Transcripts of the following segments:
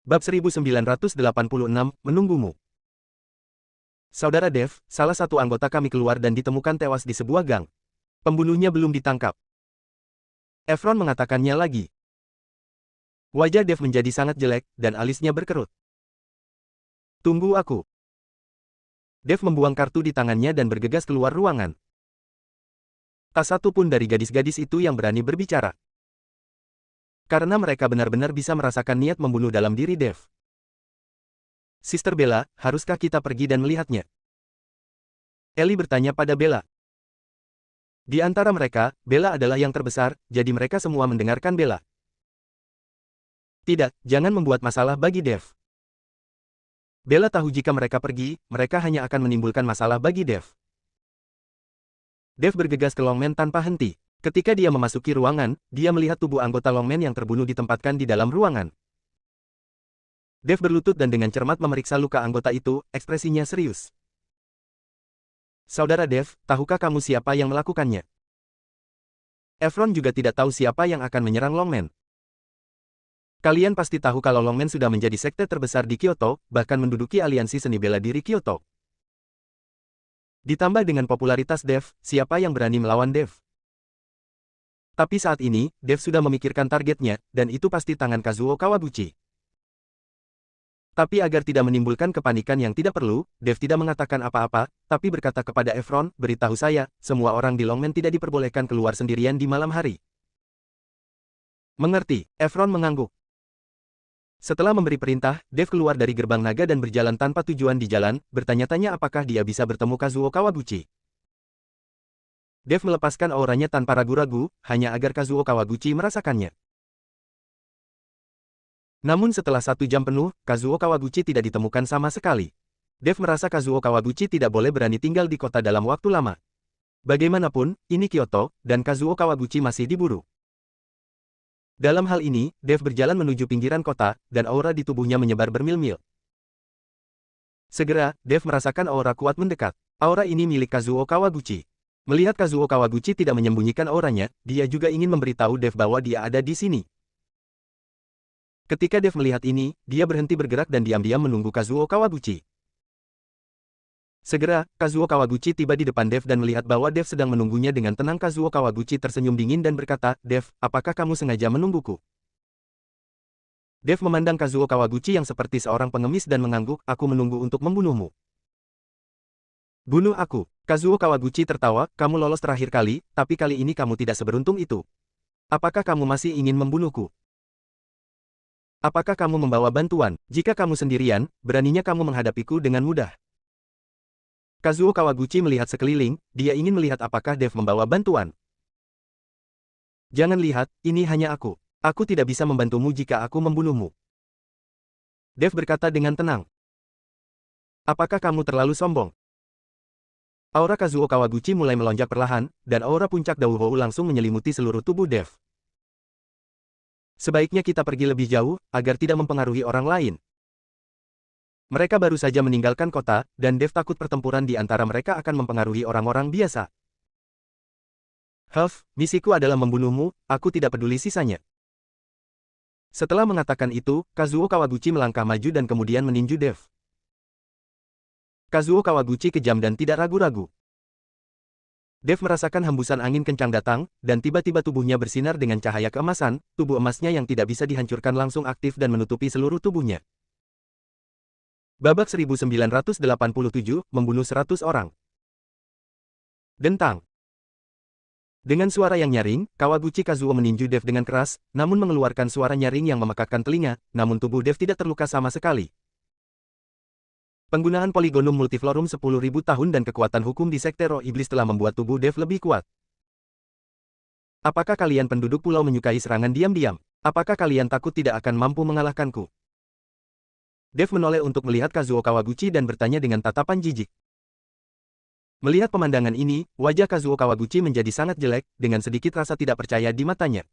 Bab 1986, Menunggumu. Saudara Dev, salah satu anggota kami keluar dan ditemukan tewas di sebuah gang. Pembunuhnya belum ditangkap. Efron mengatakannya lagi. Wajah Dev menjadi sangat jelek, dan alisnya berkerut. Tunggu aku. Dev membuang kartu di tangannya dan bergegas keluar ruangan. Tak satu pun dari gadis-gadis itu yang berani berbicara. Karena mereka benar-benar bisa merasakan niat membunuh dalam diri Dev. Sister Bella, haruskah kita pergi dan melihatnya? Ellie bertanya pada Bella. Di antara mereka, Bella adalah yang terbesar, jadi mereka semua mendengarkan Bella. Tidak, jangan membuat masalah bagi Dev. Bella tahu jika mereka pergi, mereka hanya akan menimbulkan masalah bagi Dev. Dev bergegas ke Longman tanpa henti. Ketika dia memasuki ruangan, dia melihat tubuh anggota Longman yang terbunuh ditempatkan di dalam ruangan. Dev berlutut dan dengan cermat memeriksa luka anggota itu, ekspresinya serius. Saudara Dev, tahukah kamu siapa yang melakukannya? Efron juga tidak tahu siapa yang akan menyerang Longman. Kalian pasti tahu kalau Longman sudah menjadi sekte terbesar di Kyoto, bahkan menduduki aliansi seni bela diri Kyoto. Ditambah dengan popularitas Dev, siapa yang berani melawan Dev? Tapi saat ini, Dev sudah memikirkan targetnya, dan itu pasti tangan Kazuo Kawaguchi. Tapi agar tidak menimbulkan kepanikan yang tidak perlu, Dev tidak mengatakan apa-apa, tapi berkata kepada Efron, beritahu saya, semua orang di Longman tidak diperbolehkan keluar sendirian di malam hari. Mengerti, Efron mengangguk. Setelah memberi perintah, Dev keluar dari gerbang naga dan berjalan tanpa tujuan di jalan, bertanya-tanya apakah dia bisa bertemu Kazuo Kawaguchi. Dev melepaskan auranya tanpa ragu-ragu, hanya agar Kazuo Kawaguchi merasakannya. Namun setelah 1 jam penuh, Kazuo Kawaguchi tidak ditemukan sama sekali. Dev merasa Kazuo Kawaguchi tidak boleh berani tinggal di kota dalam waktu lama. Bagaimanapun, ini Kyoto, dan Kazuo Kawaguchi masih diburu. Dalam hal ini, Dev berjalan menuju pinggiran kota, dan aura di tubuhnya menyebar bermil-mil. Segera, Dev merasakan aura kuat mendekat. Aura ini milik Kazuo Kawaguchi. Melihat Kazuo Kawaguchi tidak menyembunyikan auranya, dia juga ingin memberitahu Dev bahwa dia ada di sini. Ketika Dev melihat ini, dia berhenti bergerak dan diam-diam menunggu Kazuo Kawaguchi. Segera, Kazuo Kawaguchi tiba di depan Dev dan melihat bahwa Dev sedang menunggunya dengan tenang. Kazuo Kawaguchi tersenyum dingin dan berkata, Dev, apakah kamu sengaja menungguku? Dev memandang Kazuo Kawaguchi yang seperti seorang pengemis dan mengangguk, aku menunggu untuk membunuhmu. Bunuh aku. Kazuo Kawaguchi tertawa, kamu lolos terakhir kali, tapi kali ini kamu tidak seberuntung itu. Apakah kamu masih ingin membunuhku? Apakah kamu membawa bantuan? Jika kamu sendirian, beraninya kamu menghadapiku dengan mudah. Kazuo Kawaguchi melihat sekeliling, dia ingin melihat apakah Dev membawa bantuan. Jangan lihat, ini hanya aku. Aku tidak bisa membantumu jika aku membunuhmu. Dev berkata dengan tenang. Apakah kamu terlalu sombong? Aura Kazuo Kawaguchi mulai melonjak perlahan, dan aura puncak Douhou langsung menyelimuti seluruh tubuh Dev. Sebaiknya kita pergi lebih jauh, agar tidak mempengaruhi orang lain. Mereka baru saja meninggalkan kota, dan Dev takut pertempuran di antara mereka akan mempengaruhi orang-orang biasa. Huff, misiku adalah membunuhmu, aku tidak peduli sisanya. Setelah mengatakan itu, Kazuo Kawaguchi melangkah maju dan kemudian meninju Dev. Kazuo Kawaguchi kejam dan tidak ragu-ragu. Dev merasakan hembusan angin kencang datang, dan tiba-tiba tubuhnya bersinar dengan cahaya keemasan, tubuh emasnya yang tidak bisa dihancurkan langsung aktif dan menutupi seluruh tubuhnya. Babak 1987, membunuh 100 orang. Dentang. Dengan suara yang nyaring, Kawaguchi Kazuo meninju Dev dengan keras, namun mengeluarkan suara nyaring yang memekakkan telinga, namun tubuh Dev tidak terluka sama sekali. Penggunaan poligonum multiflorum 10.000 tahun dan kekuatan hukum di sekte roh iblis telah membuat tubuh Dev lebih kuat. Apakah kalian penduduk pulau menyukai serangan diam-diam? Apakah kalian takut tidak akan mampu mengalahkanku? Dev menoleh untuk melihat Kazuo Kawaguchi dan bertanya dengan tatapan jijik. Melihat pemandangan ini, wajah Kazuo Kawaguchi menjadi sangat jelek, dengan sedikit rasa tidak percaya di matanya.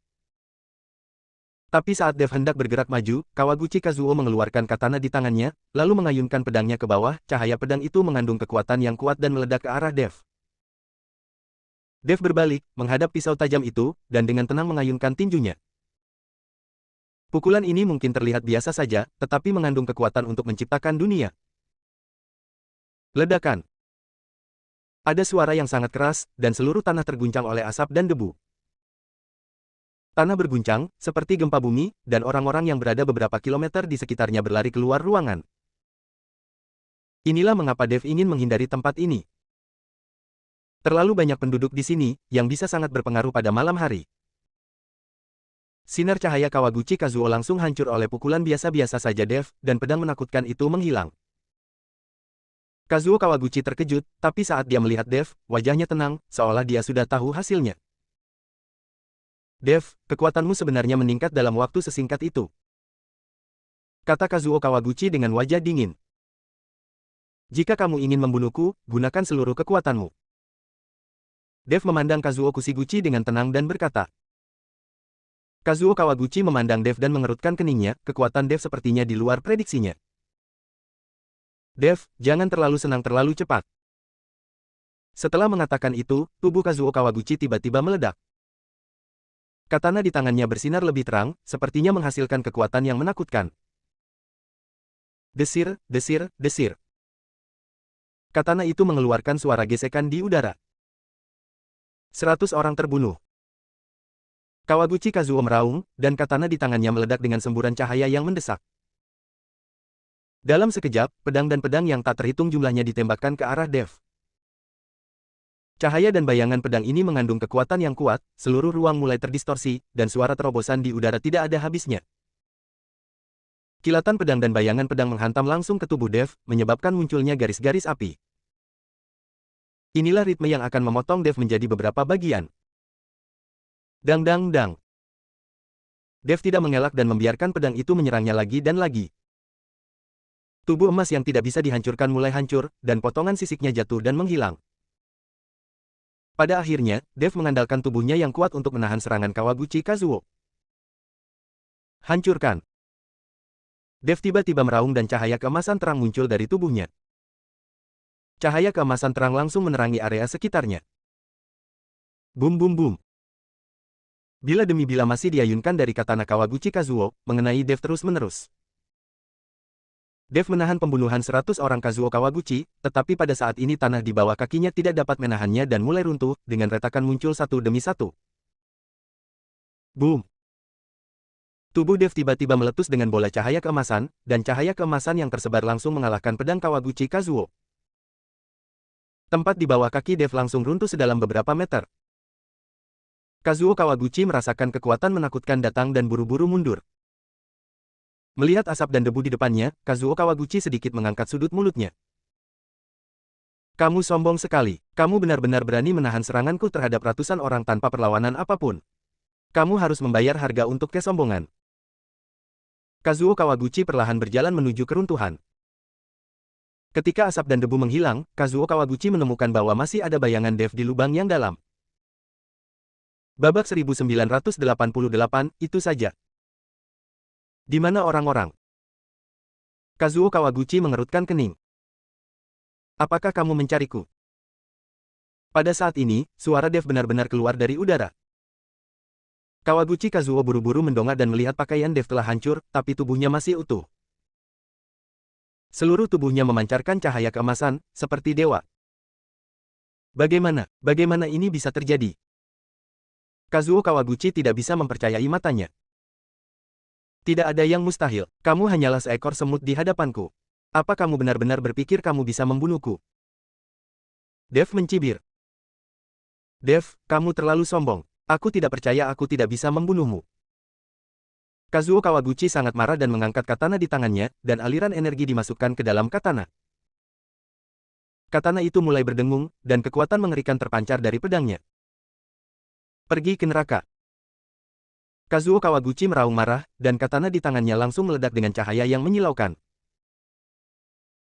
Tapi saat Dev hendak bergerak maju, Kawaguchi Kazuo mengeluarkan katana di tangannya, lalu mengayunkan pedangnya ke bawah, cahaya pedang itu mengandung kekuatan yang kuat dan meledak ke arah Dev. Dev berbalik, menghadap pisau tajam itu, dan dengan tenang mengayunkan tinjunya. Pukulan ini mungkin terlihat biasa saja, tetapi mengandung kekuatan untuk menciptakan dunia. Ledakan. Ada suara yang sangat keras, dan seluruh tanah terguncang oleh asap dan debu. Tanah berguncang, seperti gempa bumi, dan orang-orang yang berada beberapa kilometer di sekitarnya berlari keluar ruangan. Inilah mengapa Dev ingin menghindari tempat ini. Terlalu banyak penduduk di sini, yang bisa sangat berpengaruh pada malam hari. Sinar cahaya Kawaguchi Kazuo langsung hancur oleh pukulan biasa-biasa saja Dev, dan pedang menakutkan itu menghilang. Kazuo Kawaguchi terkejut, tapi saat dia melihat Dev, wajahnya tenang, seolah dia sudah tahu hasilnya. Dev, kekuatanmu sebenarnya meningkat dalam waktu sesingkat itu. Kata Kazuo Kawaguchi dengan wajah dingin. Jika kamu ingin membunuhku, gunakan seluruh kekuatanmu. Dev memandang Kazuo Kushiguchi dengan tenang dan berkata. Kazuo Kawaguchi memandang Dev dan mengerutkan keningnya, kekuatan Dev sepertinya di luar prediksinya. Dev, jangan terlalu senang terlalu cepat. Setelah mengatakan itu, tubuh Kazuo Kawaguchi tiba-tiba meledak. Katana di tangannya bersinar lebih terang, sepertinya menghasilkan kekuatan yang menakutkan. Desir, desir, desir. Katana itu mengeluarkan suara gesekan di udara. 100 orang terbunuh. Kawaguchi Kazuo meraung, dan katana di tangannya meledak dengan semburan cahaya yang mendesak. Dalam sekejap, pedang dan pedang yang tak terhitung jumlahnya ditembakkan ke arah Dev. Cahaya dan bayangan pedang ini mengandung kekuatan yang kuat, seluruh ruang mulai terdistorsi, dan suara terobosan di udara tidak ada habisnya. Kilatan pedang dan bayangan pedang menghantam langsung ke tubuh Dev, menyebabkan munculnya garis-garis api. Inilah ritme yang akan memotong Dev menjadi beberapa bagian. Dang dang dang. Dev tidak mengelak dan membiarkan pedang itu menyerangnya lagi dan lagi. Tubuh emas yang tidak bisa dihancurkan mulai hancur, dan potongan sisiknya jatuh dan menghilang. Pada akhirnya, Dev mengandalkan tubuhnya yang kuat untuk menahan serangan Kawaguchi Kazuo. Hancurkan. Dev tiba-tiba meraung dan cahaya keemasan terang muncul dari tubuhnya. Cahaya keemasan terang langsung menerangi area sekitarnya. Bum bum bum. Bila demi bila masih diayunkan dari katana Kawaguchi Kazuo, mengenai Dev terus-menerus. Dev menahan pembunuhan 100 orang Kazuo Kawaguchi, tetapi pada saat ini tanah di bawah kakinya tidak dapat menahannya dan mulai runtuh, dengan retakan muncul satu demi satu. Boom! Tubuh Dev tiba-tiba meletus dengan bola cahaya keemasan, dan cahaya keemasan yang tersebar langsung mengalahkan pedang Kawaguchi Kazuo. Tempat di bawah kaki Dev langsung runtuh sedalam beberapa meter. Kazuo Kawaguchi merasakan kekuatan menakutkan datang dan buru-buru mundur. Melihat asap dan debu di depannya, Kazuo Kawaguchi sedikit mengangkat sudut mulutnya. Kamu sombong sekali. Kamu benar-benar berani menahan seranganku terhadap ratusan orang tanpa perlawanan apapun. Kamu harus membayar harga untuk kesombongan. Kazuo Kawaguchi perlahan berjalan menuju keruntuhan. Ketika asap dan debu menghilang, Kazuo Kawaguchi menemukan bahwa masih ada bayangan Dev di lubang yang dalam. Babak 1988, itu saja. Di mana orang-orang? Kazuo Kawaguchi mengerutkan kening. Apakah kamu mencariku? Pada saat ini, suara Dev benar-benar keluar dari udara. Kawaguchi Kazuo buru-buru mendongak dan melihat pakaian Dev telah hancur, tapi tubuhnya masih utuh. Seluruh tubuhnya memancarkan cahaya keemasan, seperti dewa. Bagaimana ini bisa terjadi? Kazuo Kawaguchi tidak bisa mempercayai matanya. Tidak ada yang mustahil, kamu hanyalah seekor semut di hadapanku. Apa kamu benar-benar berpikir kamu bisa membunuhku? Dev mencibir. Dev, kamu terlalu sombong. Aku tidak percaya aku tidak bisa membunuhmu. Kazuo Kawaguchi sangat marah dan mengangkat katana di tangannya, dan aliran energi dimasukkan ke dalam katana. Katana itu mulai berdengung, dan kekuatan mengerikan terpancar dari pedangnya. Pergi ke neraka. Kazuo Kawaguchi meraung marah, dan katana di tangannya langsung meledak dengan cahaya yang menyilaukan.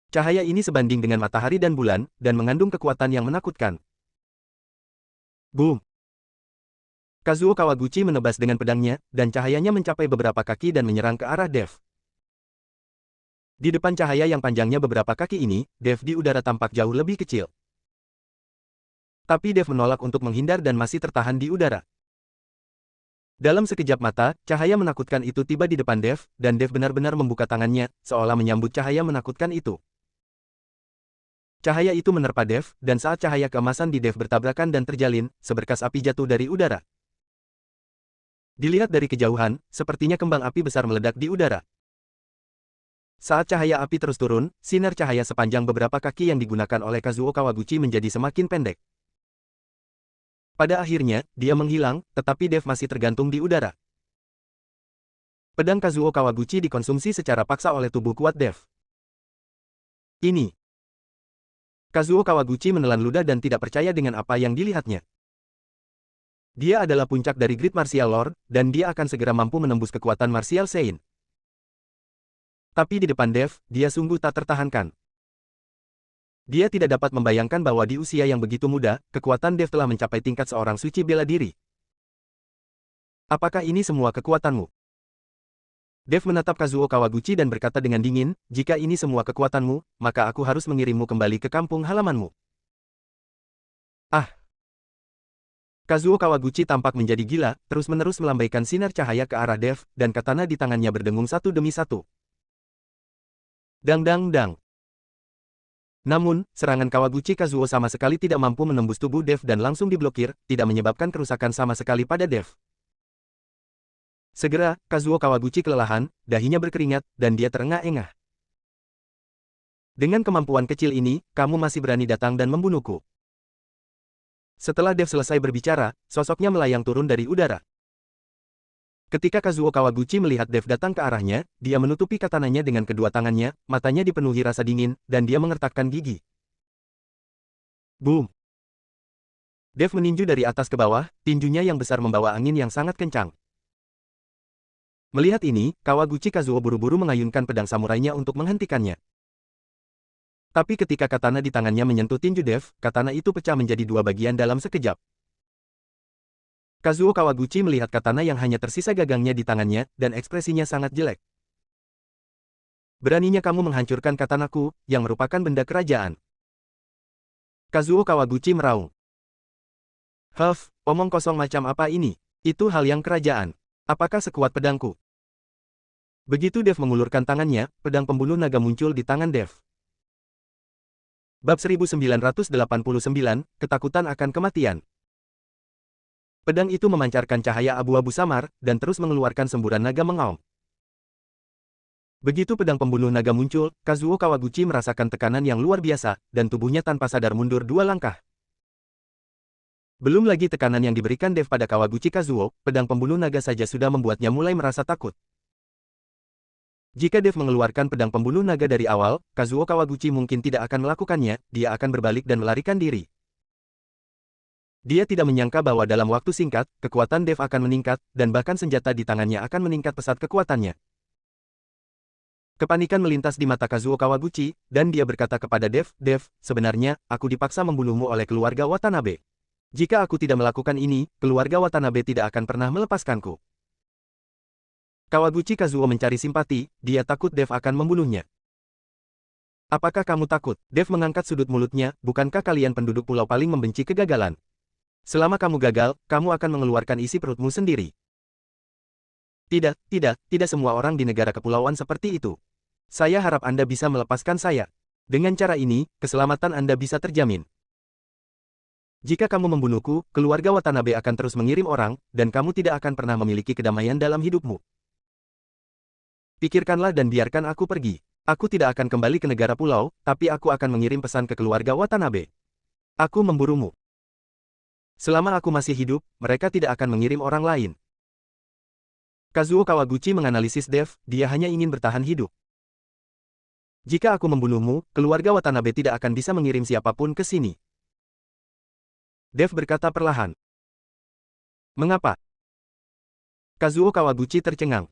Cahaya ini sebanding dengan matahari dan bulan, dan mengandung kekuatan yang menakutkan. Boom! Kazuo Kawaguchi menebas dengan pedangnya, dan cahayanya mencapai beberapa kaki dan menyerang ke arah Dev. Di depan cahaya yang panjangnya beberapa kaki ini, Dev di udara tampak jauh lebih kecil. Tapi Dev menolak untuk menghindar dan masih tertahan di udara. Dalam sekejap mata, cahaya menakutkan itu tiba di depan Dev, dan Dev benar-benar membuka tangannya, seolah menyambut cahaya menakutkan itu. Cahaya itu menerpa Dev, dan saat cahaya keemasan di Dev bertabrakan dan terjalin, seberkas api jatuh dari udara. Dilihat dari kejauhan, sepertinya kembang api besar meledak di udara. Saat cahaya api terus turun, sinar cahaya sepanjang beberapa kaki yang digunakan oleh Kazuo Kawaguchi menjadi semakin pendek. Pada akhirnya, dia menghilang, tetapi Dev masih tergantung di udara. Pedang Kazuo Kawaguchi dikonsumsi secara paksa oleh tubuh kuat Dev. Ini. Kazuo Kawaguchi menelan ludah dan tidak percaya dengan apa yang dilihatnya. Dia adalah puncak dari Great Martial Lord, dan dia akan segera mampu menembus kekuatan Martial Saint. Tapi di depan Dev, dia sungguh tak tertahankan. Dia tidak dapat membayangkan bahwa di usia yang begitu muda, kekuatan Dev telah mencapai tingkat seorang suci bela diri. Apakah ini semua kekuatanmu? Dev menatap Kazuo Kawaguchi dan berkata dengan dingin, jika ini semua kekuatanmu, maka aku harus mengirimmu kembali ke kampung halamanmu. Ah! Kazuo Kawaguchi tampak menjadi gila, terus-menerus melambaikan sinar cahaya ke arah Dev, dan katana di tangannya berdengung satu demi satu. Dang dang dang. Namun, serangan Kawaguchi Kazuo sama sekali tidak mampu menembus tubuh Dev dan langsung diblokir, tidak menyebabkan kerusakan sama sekali pada Dev. Segera, Kazuo Kawaguchi kelelahan, dahinya berkeringat, dan dia terengah-engah. Dengan kemampuan kecil ini, kamu masih berani datang dan membunuhku. Setelah Dev selesai berbicara, sosoknya melayang turun dari udara. Ketika Kazuo Kawaguchi melihat Dev datang ke arahnya, dia menutupi katananya dengan kedua tangannya, matanya dipenuhi rasa dingin, dan dia mengertakkan gigi. Boom! Dev meninju dari atas ke bawah, tinjunya yang besar membawa angin yang sangat kencang. Melihat ini, Kawaguchi Kazuo buru-buru mengayunkan pedang samurainya untuk menghentikannya. Tapi ketika katana di tangannya menyentuh tinju Dev, katana itu pecah menjadi dua bagian dalam sekejap. Kazuo Kawaguchi melihat katana yang hanya tersisa gagangnya di tangannya, dan ekspresinya sangat jelek. Beraninya kamu menghancurkan katanaku, yang merupakan benda kerajaan. Kazuo Kawaguchi meraung. Huff, omong kosong macam apa ini? Itu hal yang kerajaan. Apakah sekuat pedangku? Begitu Dev mengulurkan tangannya, pedang pembunuh naga muncul di tangan Dev. Bab 1989, Ketakutan akan Kematian. Pedang itu memancarkan cahaya abu-abu samar, dan terus mengeluarkan semburan naga mengaum. Begitu pedang pembunuh naga muncul, Kazuo Kawaguchi merasakan tekanan yang luar biasa, dan tubuhnya tanpa sadar mundur dua langkah. Belum lagi tekanan yang diberikan Dev pada Kawaguchi Kazuo, pedang pembunuh naga saja sudah membuatnya mulai merasa takut. Jika Dev mengeluarkan pedang pembunuh naga dari awal, Kazuo Kawaguchi mungkin tidak akan melakukannya, dia akan berbalik dan melarikan diri. Dia tidak menyangka bahwa dalam waktu singkat, kekuatan Dev akan meningkat, dan bahkan senjata di tangannya akan meningkat pesat kekuatannya. Kepanikan melintas di mata Kazuo Kawaguchi, dan dia berkata kepada Dev, Dev, sebenarnya, aku dipaksa membunuhmu oleh keluarga Watanabe. Jika aku tidak melakukan ini, keluarga Watanabe tidak akan pernah melepaskanku. Kawaguchi Kazuo mencari simpati, dia takut Dev akan membunuhnya. Apakah kamu takut? Dev mengangkat sudut mulutnya, bukankah kalian penduduk pulau paling membenci kegagalan? Selama kamu gagal, kamu akan mengeluarkan isi perutmu sendiri. Tidak semua orang di negara kepulauan seperti itu. Saya harap Anda bisa melepaskan saya. Dengan cara ini, keselamatan Anda bisa terjamin. Jika kamu membunuhku, keluarga Watanabe akan terus mengirim orang, dan kamu tidak akan pernah memiliki kedamaian dalam hidupmu. Pikirkanlah dan biarkan aku pergi. Aku tidak akan kembali ke negara pulau, tapi aku akan mengirim pesan ke keluarga Watanabe. Aku memburumu. Selama aku masih hidup, mereka tidak akan mengirim orang lain. Kazuo Kawaguchi menganalisis Dev, dia hanya ingin bertahan hidup. Jika aku membunuhmu, keluarga Watanabe tidak akan bisa mengirim siapapun ke sini. Dev berkata perlahan. Mengapa? Kazuo Kawaguchi tercengang.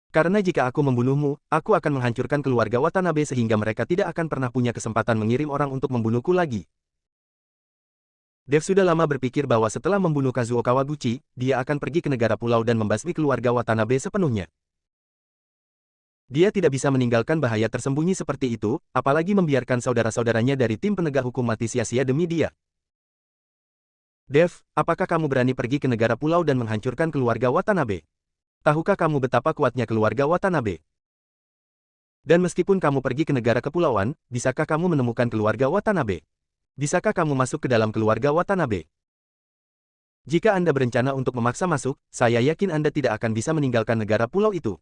Karena jika aku membunuhmu, aku akan menghancurkan keluarga Watanabe sehingga mereka tidak akan pernah punya kesempatan mengirim orang untuk membunuhku lagi. Dev sudah lama berpikir bahwa setelah membunuh Kazuo Kawaguchi, dia akan pergi ke negara pulau dan membasmi keluarga Watanabe sepenuhnya. Dia tidak bisa meninggalkan bahaya tersembunyi seperti itu, apalagi membiarkan saudara-saudaranya dari tim penegak hukum mati sia-sia demi dia. Dev, apakah kamu berani pergi ke negara pulau dan menghancurkan keluarga Watanabe? Tahukah kamu betapa kuatnya keluarga Watanabe? Dan meskipun kamu pergi ke negara kepulauan, bisakah kamu menemukan keluarga Watanabe? Bisakah kamu masuk ke dalam keluarga Watanabe? Jika Anda berencana untuk memaksa masuk, saya yakin Anda tidak akan bisa meninggalkan negara pulau itu.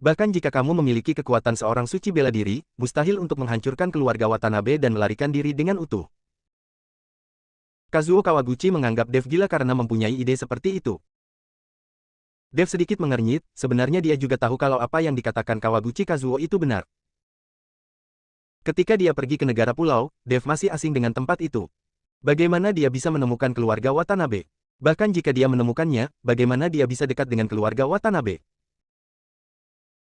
Bahkan jika kamu memiliki kekuatan seorang suci bela diri, mustahil untuk menghancurkan keluarga Watanabe dan melarikan diri dengan utuh. Kazuo Kawaguchi menganggap Dev gila karena mempunyai ide seperti itu. Dev sedikit mengernyit, sebenarnya dia juga tahu kalau apa yang dikatakan Kawaguchi Kazuo itu benar. Ketika dia pergi ke negara pulau, Dev masih asing dengan tempat itu. Bagaimana dia bisa menemukan keluarga Watanabe? Bahkan jika dia menemukannya, bagaimana dia bisa dekat dengan keluarga Watanabe?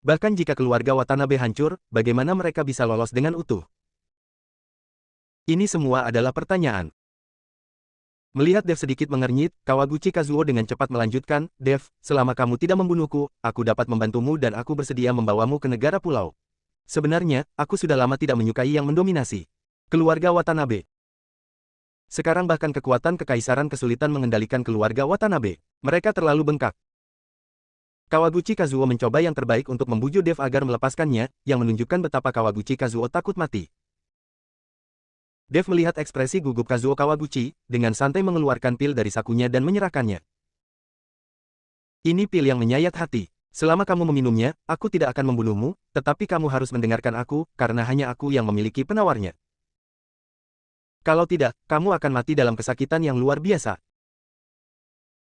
Bahkan jika keluarga Watanabe hancur, bagaimana mereka bisa lolos dengan utuh? Ini semua adalah pertanyaan. Melihat Dev sedikit mengernyit, Kawaguchi Kazuo dengan cepat melanjutkan, Dev, selama kamu tidak membunuhku, aku dapat membantumu dan aku bersedia membawamu ke negara pulau. Sebenarnya, aku sudah lama tidak menyukai yang mendominasi keluarga Watanabe. Sekarang bahkan kekuatan kekaisaran kesulitan mengendalikan keluarga Watanabe. Mereka terlalu bengkak. Kawaguchi Kazuo mencoba yang terbaik untuk membujuk Dev agar melepaskannya, yang menunjukkan betapa Kawaguchi Kazuo takut mati. Dev melihat ekspresi gugup Kazuo Kawaguchi, dengan santai mengeluarkan pil dari sakunya dan menyerahkannya. Ini pil yang menyayat hati. Selama kamu meminumnya, aku tidak akan membunuhmu, tetapi kamu harus mendengarkan aku, karena hanya aku yang memiliki penawarnya. Kalau tidak, kamu akan mati dalam kesakitan yang luar biasa.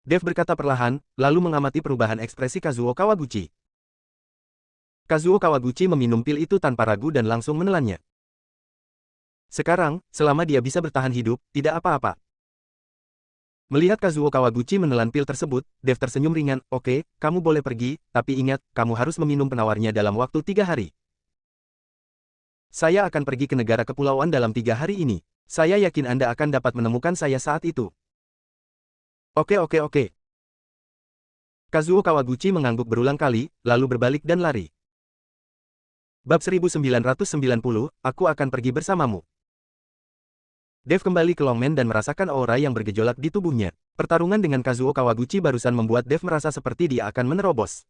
Dev berkata perlahan, lalu mengamati perubahan ekspresi Kazuo Kawaguchi. Kazuo Kawaguchi meminum pil itu tanpa ragu dan langsung menelannya. Sekarang, selama dia bisa bertahan hidup, tidak apa-apa. Melihat Kazuo Kawaguchi menelan pil tersebut, Dev tersenyum ringan, oke, kamu boleh pergi, tapi ingat, kamu harus meminum penawarnya dalam waktu 3 hari. Saya akan pergi ke negara kepulauan dalam 3 hari ini. Saya yakin Anda akan dapat menemukan saya saat itu. Oke. Kazuo Kawaguchi mengangguk berulang kali, lalu berbalik dan lari. Bab 1990, aku akan pergi bersamamu. Dev kembali ke Longmen dan merasakan aura yang bergejolak di tubuhnya. Pertarungan dengan Kazuo Kawaguchi barusan membuat Dev merasa seperti dia akan menerobos.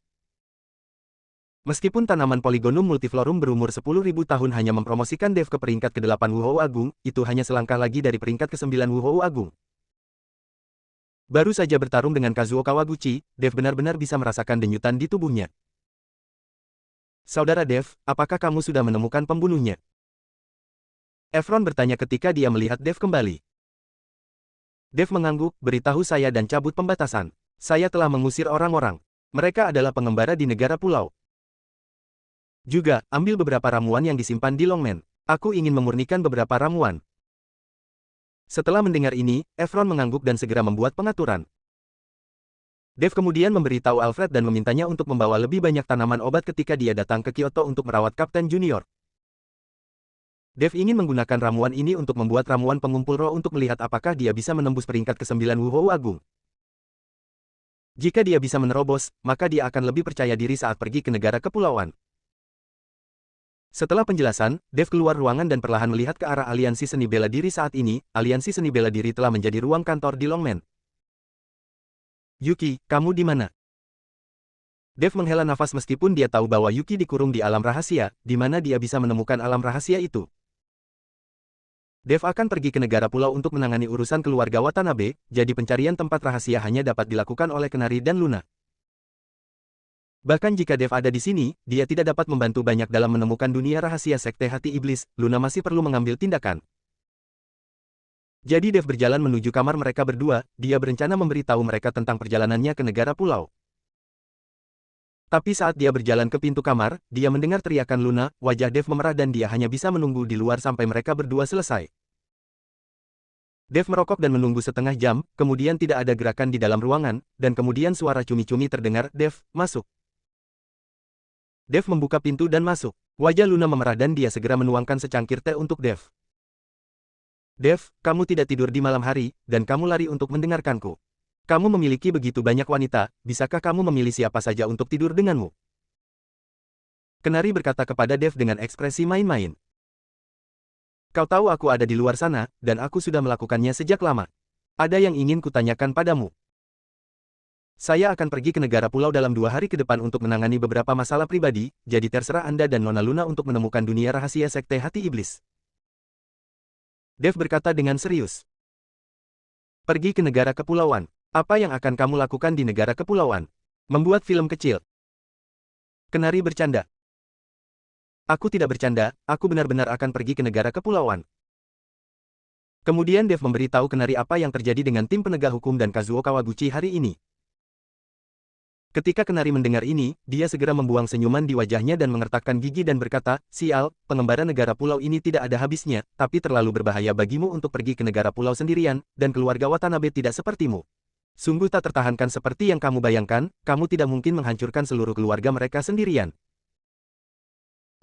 Meskipun tanaman Polygonum multiflorum berumur 10.000 tahun hanya mempromosikan Dev ke peringkat ke-8 Wuhou Agung, itu hanya selangkah lagi dari peringkat ke-9 Wuhou Agung. Baru saja bertarung dengan Kazuo Kawaguchi, Dev benar-benar bisa merasakan denyutan di tubuhnya. Saudara Dev, apakah kamu sudah menemukan pembunuhnya? Efron bertanya ketika dia melihat Dev kembali. Dev mengangguk, beritahu saya dan cabut pembatasan. Saya telah mengusir orang-orang. Mereka adalah pengembara di negara pulau. Juga, ambil beberapa ramuan yang disimpan di Longmen. Aku ingin memurnikan beberapa ramuan. Setelah mendengar ini, Efron mengangguk dan segera membuat pengaturan. Dev kemudian memberitahu Alfred dan memintanya untuk membawa lebih banyak tanaman obat ketika dia datang ke Kyoto untuk merawat Kapten Junior. Dev ingin menggunakan ramuan ini untuk membuat ramuan pengumpul roh untuk melihat apakah dia bisa menembus peringkat ke-9 Wuhou Agung. Jika dia bisa menerobos, maka dia akan lebih percaya diri saat pergi ke negara kepulauan. Setelah penjelasan, Dev keluar ruangan dan perlahan melihat ke arah aliansi seni bela diri saat ini. Aliansi seni bela diri telah menjadi ruang kantor di Longmen. Yuki, kamu di mana? Dev menghela nafas meskipun dia tahu bahwa Yuki dikurung di alam rahasia, di mana dia bisa menemukan alam rahasia itu. Dev akan pergi ke negara pulau untuk menangani urusan keluarga Watanabe, jadi pencarian tempat rahasia hanya dapat dilakukan oleh Kenari dan Luna. Bahkan jika Dev ada di sini, dia tidak dapat membantu banyak dalam menemukan dunia rahasia Sekte Hati Iblis. Luna masih perlu mengambil tindakan. Jadi Dev berjalan menuju kamar mereka berdua, dia berencana memberitahu mereka tentang perjalanannya ke negara pulau. Tapi saat dia berjalan ke pintu kamar, dia mendengar teriakan Luna, wajah Dev memerah dan dia hanya bisa menunggu di luar sampai mereka berdua selesai. Dev merokok dan menunggu setengah jam, kemudian tidak ada gerakan di dalam ruangan, dan kemudian suara cumi-cumi terdengar, Dev, masuk. Dev membuka pintu dan masuk. Wajah Luna memerah dan dia segera menuangkan secangkir teh untuk Dev. Dev, kamu tidak tidur di malam hari, dan kamu lari untuk mendengarkanku. Kamu memiliki begitu banyak wanita, bisakah kamu memilih siapa saja untuk tidur denganmu? Kenari berkata kepada Dev dengan ekspresi main-main. Kau tahu aku ada di luar sana, dan aku sudah melakukannya sejak lama. Ada yang ingin kutanyakan padamu. Saya akan pergi ke negara pulau dalam 2 hari ke depan untuk menangani beberapa masalah pribadi, jadi terserah Anda dan Nona Luna untuk menemukan dunia rahasia Sekte Hati Iblis. Dev berkata dengan serius. Pergi ke negara kepulauan. Apa yang akan kamu lakukan di negara kepulauan? Membuat film kecil. Kenari bercanda. Aku tidak bercanda, aku benar-benar akan pergi ke negara kepulauan. Kemudian Dev memberitahu Kenari apa yang terjadi dengan tim penegak hukum dan Kazuo Kawaguchi hari ini. Ketika Kenari mendengar ini, dia segera membuang senyuman di wajahnya dan mengertakkan gigi dan berkata, sial, pengembara negara pulau ini tidak ada habisnya, tapi terlalu berbahaya bagimu untuk pergi ke negara pulau sendirian, dan keluarga Watanabe tidak sepertimu. Sungguh tak tertahankan seperti yang kamu bayangkan, kamu tidak mungkin menghancurkan seluruh keluarga mereka sendirian.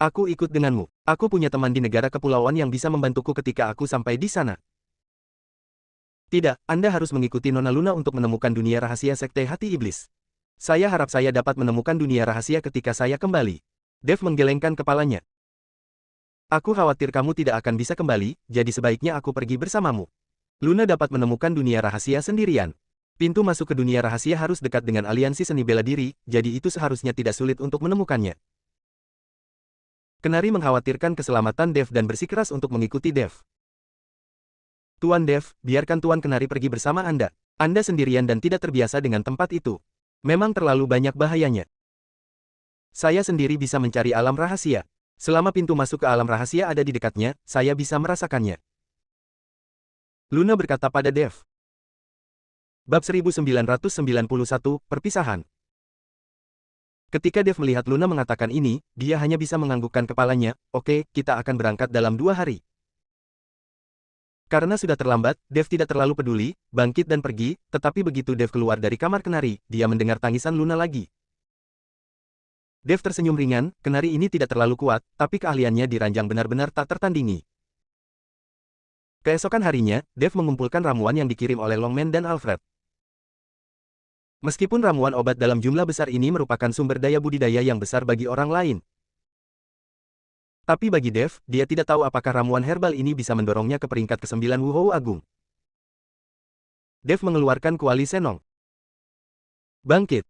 Aku ikut denganmu. Aku punya teman di negara kepulauan yang bisa membantuku ketika aku sampai di sana. Tidak, Anda harus mengikuti Nona Luna untuk menemukan dunia rahasia Sekte Hati Iblis. Saya harap saya dapat menemukan dunia rahasia ketika saya kembali. Dev menggelengkan kepalanya. Aku khawatir kamu tidak akan bisa kembali, jadi sebaiknya aku pergi bersamamu. Luna dapat menemukan dunia rahasia sendirian. Pintu masuk ke dunia rahasia harus dekat dengan aliansi seni bela diri, jadi itu seharusnya tidak sulit untuk menemukannya. Kenari mengkhawatirkan keselamatan Dev dan bersikeras untuk mengikuti Dev. Tuan Dev, biarkan Tuan Kenari pergi bersama Anda. Anda sendirian dan tidak terbiasa dengan tempat itu. Memang terlalu banyak bahayanya. Saya sendiri bisa mencari alam rahasia. Selama pintu masuk ke alam rahasia ada di dekatnya, saya bisa merasakannya. Luna berkata pada Dev. Bab 1991, Perpisahan. Ketika Dev melihat Luna mengatakan ini, dia hanya bisa menganggukkan kepalanya, oke, kita akan berangkat dalam 2 hari. Karena sudah terlambat, Dev tidak terlalu peduli, bangkit dan pergi, tetapi begitu Dev keluar dari kamar Kenari, dia mendengar tangisan Luna lagi. Dev tersenyum ringan, Kenari ini tidak terlalu kuat, tapi keahliannya di ranjang benar-benar tak tertandingi. Keesokan harinya, Dev mengumpulkan ramuan yang dikirim oleh Longman dan Alfred. Meskipun ramuan obat dalam jumlah besar ini merupakan sumber daya budidaya yang besar bagi orang lain. Tapi bagi Dev, dia tidak tahu apakah ramuan herbal ini bisa mendorongnya ke peringkat ke-9 Wuhou Agung. Dev mengeluarkan kuali Senong. Bangkit.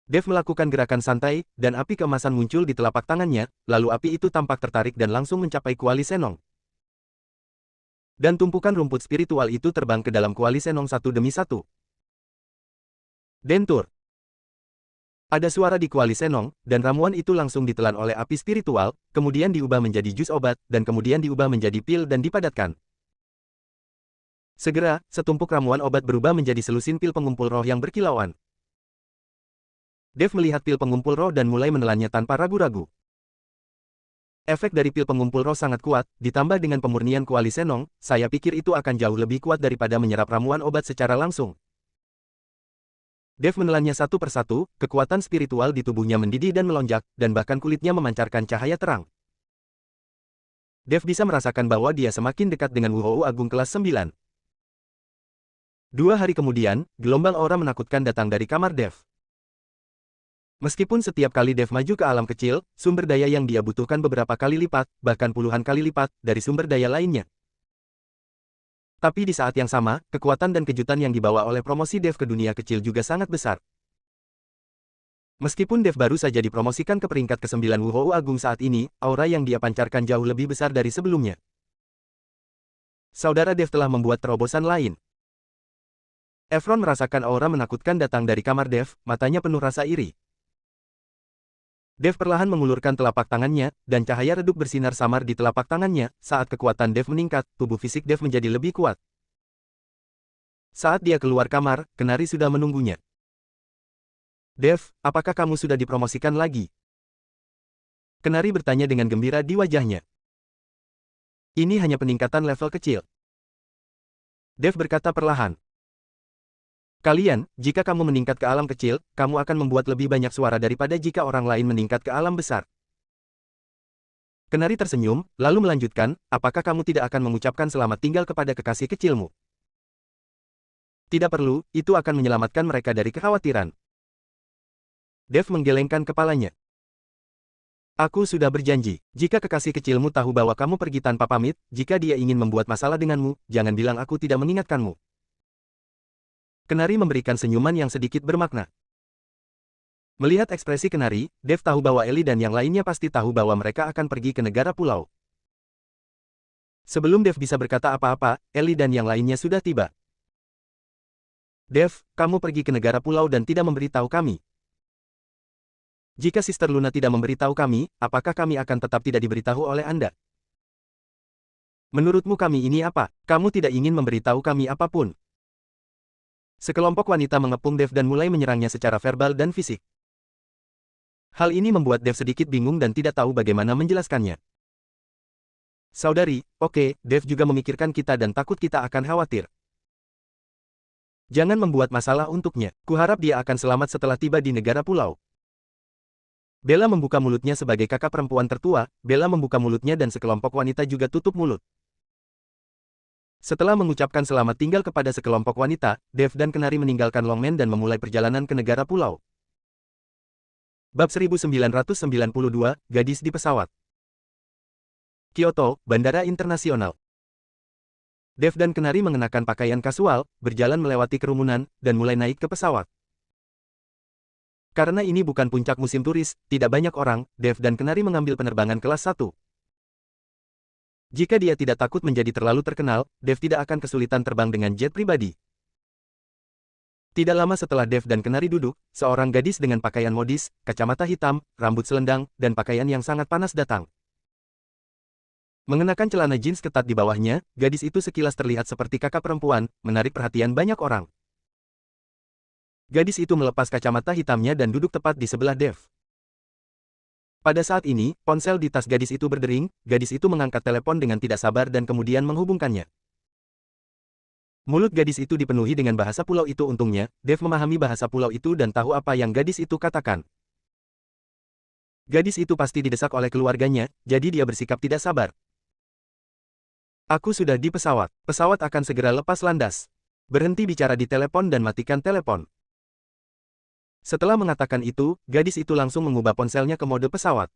Dev melakukan gerakan santai, dan api keemasan muncul di telapak tangannya, lalu api itu tampak tertarik dan langsung mencapai kuali Senong. Dan tumpukan rumput spiritual itu terbang ke dalam kuali Senong satu demi satu. Dentur. Ada suara di kuali Senong, dan ramuan itu langsung ditelan oleh api spiritual, kemudian diubah menjadi jus obat, dan kemudian diubah menjadi pil dan dipadatkan. Segera, setumpuk ramuan obat berubah menjadi selusin pil pengumpul roh yang berkilauan. Dev melihat pil pengumpul roh dan mulai menelannya tanpa ragu-ragu. Efek dari pil pengumpul roh sangat kuat, ditambah dengan pemurnian kuali Senong, saya pikir itu akan jauh lebih kuat daripada menyerap ramuan obat secara langsung. Dev menelannya satu persatu, kekuatan spiritual di tubuhnya mendidih dan melonjak, dan bahkan kulitnya memancarkan cahaya terang. Dev bisa merasakan bahwa dia semakin dekat dengan Wuhou Agung kelas 9. 2 hari kemudian, gelombang aura menakutkan datang dari kamar Dev. Meskipun setiap kali Dev maju ke alam kecil, sumber daya yang dia butuhkan beberapa kali lipat, bahkan puluhan kali lipat, dari sumber daya lainnya. Tapi di saat yang sama, kekuatan dan kejutan yang dibawa oleh promosi Dev ke dunia kecil juga sangat besar. Meskipun Dev baru saja dipromosikan ke peringkat ke-9 Wuhou Agung saat ini, aura yang dia pancarkan jauh lebih besar dari sebelumnya. Saudara Dev telah membuat terobosan lain. Efron merasakan aura menakutkan datang dari kamar Dev, matanya penuh rasa iri. Dev perlahan mengulurkan telapak tangannya, dan cahaya redup bersinar samar di telapak tangannya. Saat kekuatan Dev meningkat, tubuh fisik Dev menjadi lebih kuat. Saat dia keluar kamar, Kenari sudah menunggunya. Dev, apakah kamu sudah dipromosikan lagi? Kenari bertanya dengan gembira di wajahnya. Ini hanya peningkatan level kecil. Dev berkata perlahan. Kalian, jika kamu meningkat ke alam kecil, kamu akan membuat lebih banyak suara daripada jika orang lain meningkat ke alam besar. Kenari tersenyum, lalu melanjutkan, apakah kamu tidak akan mengucapkan selamat tinggal kepada kekasih kecilmu? Tidak perlu, itu akan menyelamatkan mereka dari kekhawatiran. Dev menggelengkan kepalanya. Aku sudah berjanji, jika kekasih kecilmu tahu bahwa kamu pergi tanpa pamit, jika dia ingin membuat masalah denganmu, jangan bilang aku tidak mengingatkanmu. Kenari memberikan senyuman yang sedikit bermakna. Melihat ekspresi Kenari, Dev tahu bahwa Ellie dan yang lainnya pasti tahu bahwa mereka akan pergi ke negara pulau. Sebelum Dev bisa berkata apa-apa, Ellie dan yang lainnya sudah tiba. Dev, kamu pergi ke negara pulau dan tidak memberitahu kami. Jika Sister Luna tidak memberitahu kami, apakah kami akan tetap tidak diberitahu oleh Anda? Menurutmu kami ini apa? Kamu tidak ingin memberitahu kami apapun. Sekelompok wanita mengepung Dev dan mulai menyerangnya secara verbal dan fisik. Hal ini membuat Dev sedikit bingung dan tidak tahu bagaimana menjelaskannya. Saudari, oke, Dev juga memikirkan kita dan takut kita akan khawatir. Jangan membuat masalah untuknya. Kuharap dia akan selamat setelah tiba di negara pulau. Bella membuka mulutnya sebagai kakak perempuan tertua, Bella membuka mulutnya dan sekelompok wanita juga tutup mulut. Setelah mengucapkan selamat tinggal kepada sekelompok wanita, Dev dan Kenari meninggalkan Longmen dan memulai perjalanan ke negara pulau. Bab 1992, Gadis di Pesawat. Kyoto, Bandara Internasional. Dev dan Kenari mengenakan pakaian kasual, berjalan melewati kerumunan, dan mulai naik ke pesawat. Karena ini bukan puncak musim turis, tidak banyak orang, Dev dan Kenari mengambil penerbangan kelas 1. Jika dia tidak takut menjadi terlalu terkenal, Dev tidak akan kesulitan terbang dengan jet pribadi. Tidak lama setelah Dev dan Kenari duduk, seorang gadis dengan pakaian modis, kacamata hitam, rambut selendang, dan pakaian yang sangat panas datang. Mengenakan celana jeans ketat di bawahnya, gadis itu sekilas terlihat seperti kakak perempuan, menarik perhatian banyak orang. Gadis itu melepas kacamata hitamnya dan duduk tepat di sebelah Dev. Pada saat ini, ponsel di tas gadis itu berdering, gadis itu mengangkat telepon dengan tidak sabar dan kemudian menghubungkannya. Mulut gadis itu dipenuhi dengan bahasa pulau itu untungnya, Dev memahami bahasa pulau itu dan tahu apa yang gadis itu katakan. Gadis itu pasti didesak oleh keluarganya, jadi dia bersikap tidak sabar. Aku sudah di pesawat. Pesawat akan segera lepas landas. Berhenti bicara di telepon dan matikan telepon. Setelah mengatakan itu, gadis itu langsung mengubah ponselnya ke mode pesawat.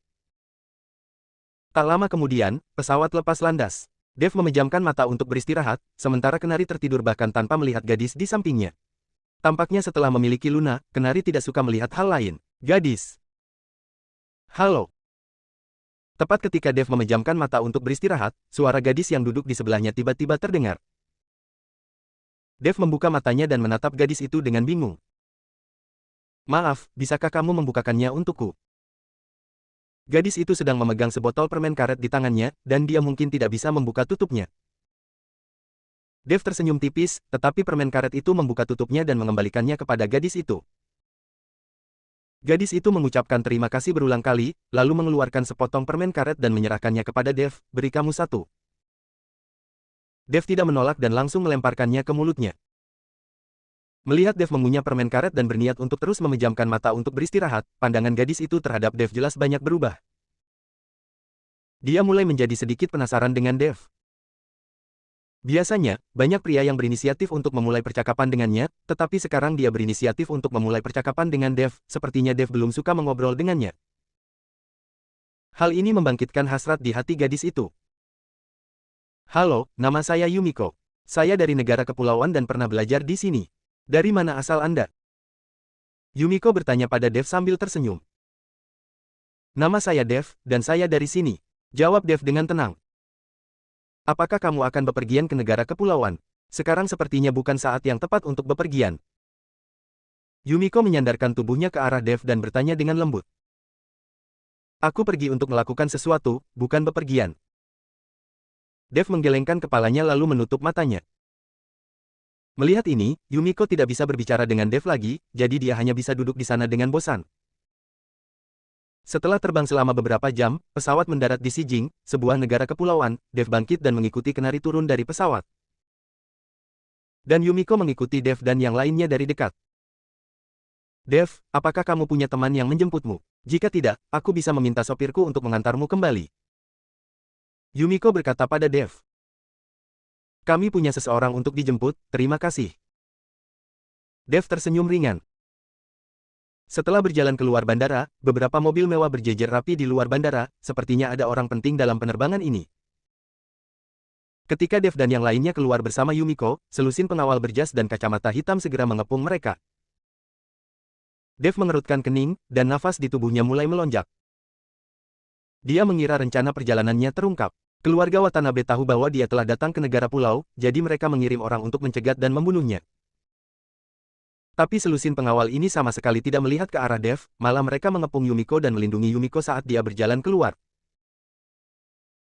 Tak lama kemudian, pesawat lepas landas. Dev memejamkan mata untuk beristirahat, sementara Kenari tertidur bahkan tanpa melihat gadis di sampingnya. Tampaknya setelah memiliki Luna, Kenari tidak suka melihat hal lain. Gadis. Halo. Tepat ketika Dev memejamkan mata untuk beristirahat, suara gadis yang duduk di sebelahnya tiba-tiba terdengar. Dev membuka matanya dan menatap gadis itu dengan bingung. Maaf, bisakah kamu membukakannya untukku? Gadis itu sedang memegang sebotol permen karet di tangannya, dan dia mungkin tidak bisa membuka tutupnya. Dev tersenyum tipis, tetapi permen karet itu membuka tutupnya dan mengembalikannya kepada gadis itu. Gadis itu mengucapkan terima kasih berulang kali, lalu mengeluarkan sepotong permen karet dan menyerahkannya kepada Dev, beri kamu satu. Dev tidak menolak dan langsung melemparkannya ke mulutnya. Melihat Dev mengunyah permen karet dan berniat untuk terus memejamkan mata untuk beristirahat, pandangan gadis itu terhadap Dev jelas banyak berubah. Dia mulai menjadi sedikit penasaran dengan Dev. Biasanya, banyak pria yang berinisiatif untuk memulai percakapan dengannya, tetapi sekarang dia berinisiatif untuk memulai percakapan dengan Dev, sepertinya Dev belum suka mengobrol dengannya. Hal ini membangkitkan hasrat di hati gadis itu. Halo, nama saya Yumiko. Saya dari negara kepulauan dan pernah belajar di sini. Dari mana asal Anda? Yumiko bertanya pada Dev sambil tersenyum. Nama saya Dev, dan saya dari sini. Jawab Dev dengan tenang. Apakah kamu akan bepergian ke negara kepulauan? Sekarang sepertinya bukan saat yang tepat untuk bepergian. Yumiko menyandarkan tubuhnya ke arah Dev dan bertanya dengan lembut. Aku pergi untuk melakukan sesuatu, bukan bepergian. Dev menggelengkan kepalanya lalu menutup matanya. Melihat ini, Yumiko tidak bisa berbicara dengan Dev lagi, jadi dia hanya bisa duduk di sana dengan bosan. Setelah terbang selama beberapa jam, pesawat mendarat di Sijing, sebuah negara kepulauan. Dev bangkit dan mengikuti Kenari turun dari pesawat. Dan Yumiko mengikuti Dev dan yang lainnya dari dekat. Dev, apakah kamu punya teman yang menjemputmu? Jika tidak, aku bisa meminta sopirku untuk mengantarmu kembali. Yumiko berkata pada Dev. Kami punya seseorang untuk dijemput, terima kasih. Dev tersenyum ringan. Setelah berjalan keluar bandara, beberapa mobil mewah berjejer rapi di luar bandara, sepertinya ada orang penting dalam penerbangan ini. Ketika Dev dan yang lainnya keluar bersama Yumiko, selusin pengawal berjas dan kacamata hitam segera mengepung mereka. Dev mengerutkan kening, dan nafas di tubuhnya mulai melonjak. Dia mengira rencana perjalanannya terungkap. Keluarga Watanabe tahu bahwa dia telah datang ke negara pulau, jadi mereka mengirim orang untuk mencegat dan membunuhnya. Tapi selusin pengawal ini sama sekali tidak melihat ke arah Dev, malah mereka mengepung Yumiko dan melindungi Yumiko saat dia berjalan keluar.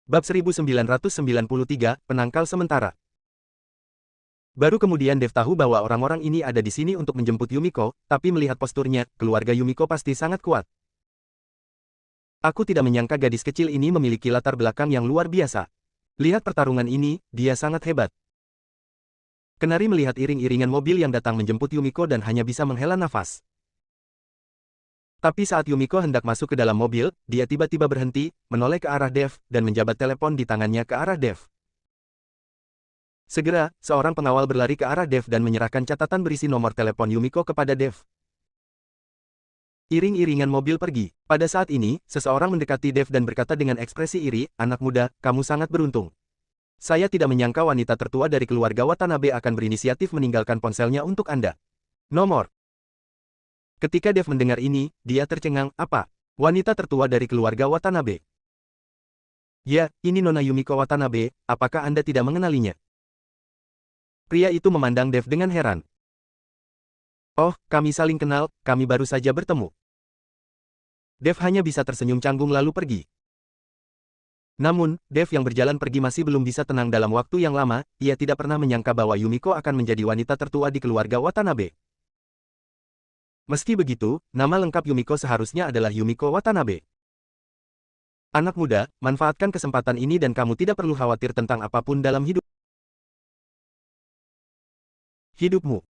Bab 1993, Penangkal Sementara. Baru kemudian Dev tahu bahwa orang-orang ini ada di sini untuk menjemput Yumiko, tapi melihat posturnya, keluarga Yumiko pasti sangat kuat. Aku tidak menyangka gadis kecil ini memiliki latar belakang yang luar biasa. Lihat pertarungan ini, dia sangat hebat. Kenari melihat iring-iringan mobil yang datang menjemput Yumiko dan hanya bisa menghela nafas. Tapi saat Yumiko hendak masuk ke dalam mobil, dia tiba-tiba berhenti, menoleh ke arah Dev, dan menjabat telepon di tangannya ke arah Dev. Segera, seorang pengawal berlari ke arah Dev dan menyerahkan catatan berisi nomor telepon Yumiko kepada Dev. Iring-iringan mobil pergi. Pada saat ini, seseorang mendekati Dev dan berkata dengan ekspresi iri, "Anak muda, kamu sangat beruntung. Saya tidak menyangka wanita tertua dari keluarga Watanabe akan berinisiatif meninggalkan ponselnya untuk Anda. Nomor." Ketika Dev mendengar ini, dia tercengang, "Apa? Wanita tertua dari keluarga Watanabe?" "Ya, ini Nona Yumiko Watanabe, apakah Anda tidak mengenalinya?" Pria itu memandang Dev dengan heran. "Oh, kami saling kenal, kami baru saja bertemu." Dev hanya bisa tersenyum canggung lalu pergi. Namun, Dev yang berjalan pergi masih belum bisa tenang dalam waktu yang lama, ia tidak pernah menyangka bahwa Yumiko akan menjadi wanita tertua di keluarga Watanabe. Meski begitu, nama lengkap Yumiko seharusnya adalah Yumiko Watanabe. Anak muda, manfaatkan kesempatan ini dan kamu tidak perlu khawatir tentang apapun dalam hidupmu.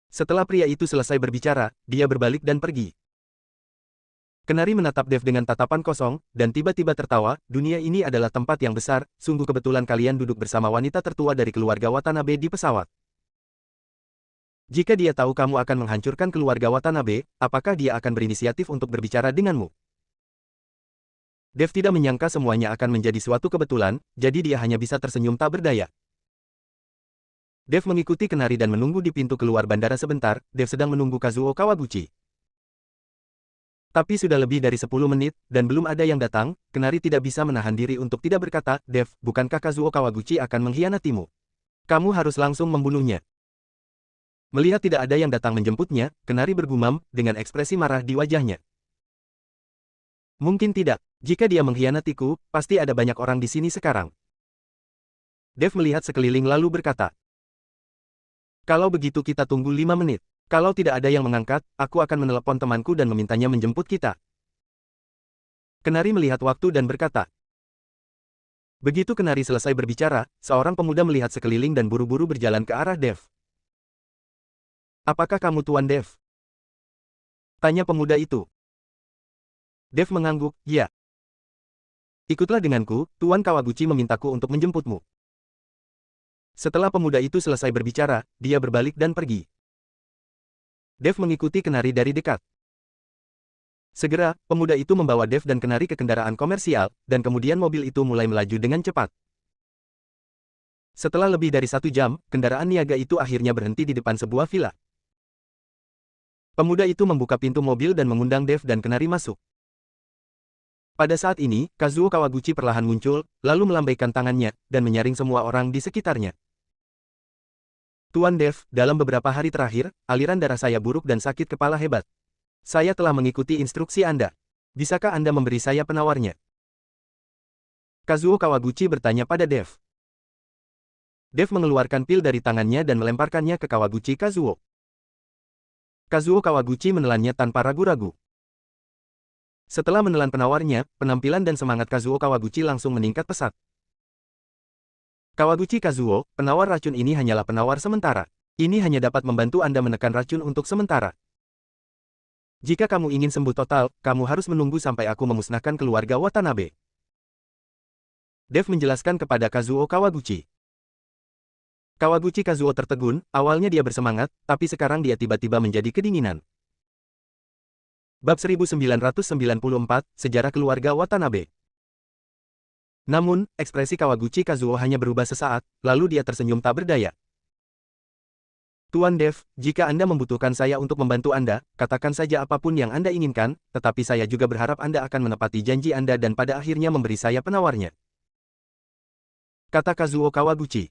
Setelah pria itu selesai berbicara, dia berbalik dan pergi. Kenari menatap Dev dengan tatapan kosong, dan tiba-tiba tertawa, "Dunia ini adalah tempat yang besar, sungguh kebetulan kalian duduk bersama wanita tertua dari keluarga Watanabe di pesawat. Jika dia tahu kamu akan menghancurkan keluarga Watanabe, apakah dia akan berinisiatif untuk berbicara denganmu?" Dev tidak menyangka semuanya akan menjadi suatu kebetulan, jadi dia hanya bisa tersenyum tak berdaya. Dev mengikuti Kenari dan menunggu di pintu keluar bandara sebentar. Dev sedang menunggu Kazuo Kawaguchi. Tapi sudah lebih dari 10 menit, dan belum ada yang datang. Kenari tidak bisa menahan diri untuk tidak berkata, "Dev, bukankah Kazuo Kawaguchi akan mengkhianatimu? Kamu harus langsung membunuhnya." Melihat tidak ada yang datang menjemputnya, Kenari bergumam, dengan ekspresi marah di wajahnya. "Mungkin tidak. Jika dia mengkhianatiku, pasti ada banyak orang di sini sekarang." Dev melihat sekeliling lalu berkata, "Kalau begitu kita tunggu 5 menit. Kalau tidak ada yang mengangkat, aku akan menelepon temanku dan memintanya menjemput kita." Kenari melihat waktu dan berkata. Begitu Kenari selesai berbicara, seorang pemuda melihat sekeliling dan buru-buru berjalan ke arah Dev. "Apakah kamu Tuan Dev?" tanya pemuda itu. Dev mengangguk, "Ya. Ikutlah denganku, Tuan Kawaguchi memintaku untuk menjemputmu." Setelah pemuda itu selesai berbicara, dia berbalik dan pergi. Dev mengikuti Kenari dari dekat. Segera, pemuda itu membawa Dev dan Kenari ke kendaraan komersial, dan kemudian mobil itu mulai melaju dengan cepat. Setelah lebih dari 1 jam, kendaraan niaga itu akhirnya berhenti di depan sebuah villa. Pemuda itu membuka pintu mobil dan mengundang Dev dan Kenari masuk. Pada saat ini, Kazuo Kawaguchi perlahan muncul, lalu melambaikan tangannya, dan menyaring semua orang di sekitarnya. "Tuan Dev, dalam beberapa hari terakhir, aliran darah saya buruk dan sakit kepala hebat. Saya telah mengikuti instruksi Anda. Bisakah Anda memberi saya penawarnya?" Kazuo Kawaguchi bertanya pada Dev. Dev mengeluarkan pil dari tangannya dan melemparkannya ke Kawaguchi Kazuo. Kazuo Kawaguchi menelannya tanpa ragu-ragu. Setelah menelan penawarnya, penampilan dan semangat Kazuo Kawaguchi langsung meningkat pesat. "Kawaguchi Kazuo, penawar racun ini hanyalah penawar sementara. Ini hanya dapat membantu Anda menekan racun untuk sementara. Jika kamu ingin sembuh total, kamu harus menunggu sampai aku memusnahkan keluarga Watanabe." Dev menjelaskan kepada Kazuo Kawaguchi. Kawaguchi Kazuo tertegun, awalnya dia bersemangat, tapi sekarang dia tiba-tiba menjadi kedinginan. Bab 1994, Sejarah Keluarga Watanabe. Namun, ekspresi Kawaguchi Kazuo hanya berubah sesaat, lalu dia tersenyum tak berdaya. Tuan Dev, jika Anda membutuhkan saya untuk membantu Anda, katakan saja apapun yang Anda inginkan, tetapi saya juga berharap Anda akan menepati janji Anda dan pada akhirnya memberi saya penawarnya. Kata Kazuo Kawaguchi.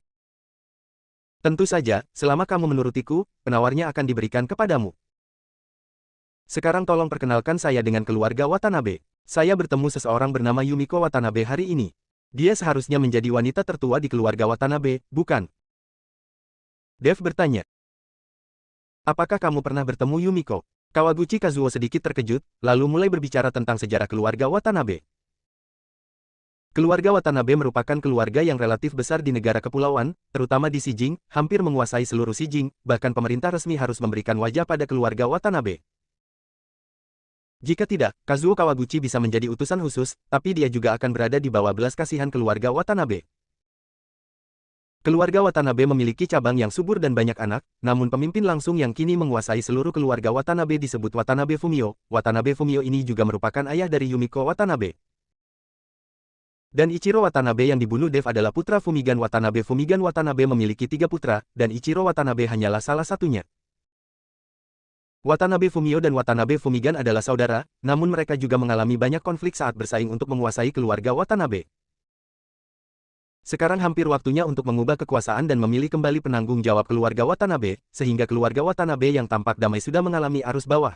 Tentu saja, selama kamu menurutiku, penawarnya akan diberikan kepadamu. Sekarang tolong perkenalkan saya dengan keluarga Watanabe. Saya bertemu seseorang bernama Yumiko Watanabe hari ini. Dia seharusnya menjadi wanita tertua di keluarga Watanabe, bukan? Dev bertanya. Apakah kamu pernah bertemu Yumiko? Kawaguchi Kazuo sedikit terkejut, lalu mulai berbicara tentang sejarah keluarga Watanabe. Keluarga Watanabe merupakan keluarga yang relatif besar di negara kepulauan, terutama di Shijing, hampir menguasai seluruh Shijing, bahkan pemerintah resmi harus memberikan wajah pada keluarga Watanabe. Jika tidak, Kazuo Kawaguchi bisa menjadi utusan khusus, tapi dia juga akan berada di bawah belas kasihan keluarga Watanabe. Keluarga Watanabe memiliki cabang yang subur dan banyak anak, namun pemimpin langsung yang kini menguasai seluruh keluarga Watanabe disebut Watanabe Fumio. Watanabe Fumio ini juga merupakan ayah dari Yumiko Watanabe. Dan Ichiro Watanabe yang dibunuh Dev adalah putra Fumigan Watanabe. Fumigan Watanabe memiliki 3 putra, dan Ichiro Watanabe hanyalah salah satunya. Watanabe Fumio dan Watanabe Fumigan adalah saudara, namun mereka juga mengalami banyak konflik saat bersaing untuk menguasai keluarga Watanabe. Sekarang hampir waktunya untuk mengubah kekuasaan dan memilih kembali penanggung jawab keluarga Watanabe, sehingga keluarga Watanabe yang tampak damai sudah mengalami arus bawah.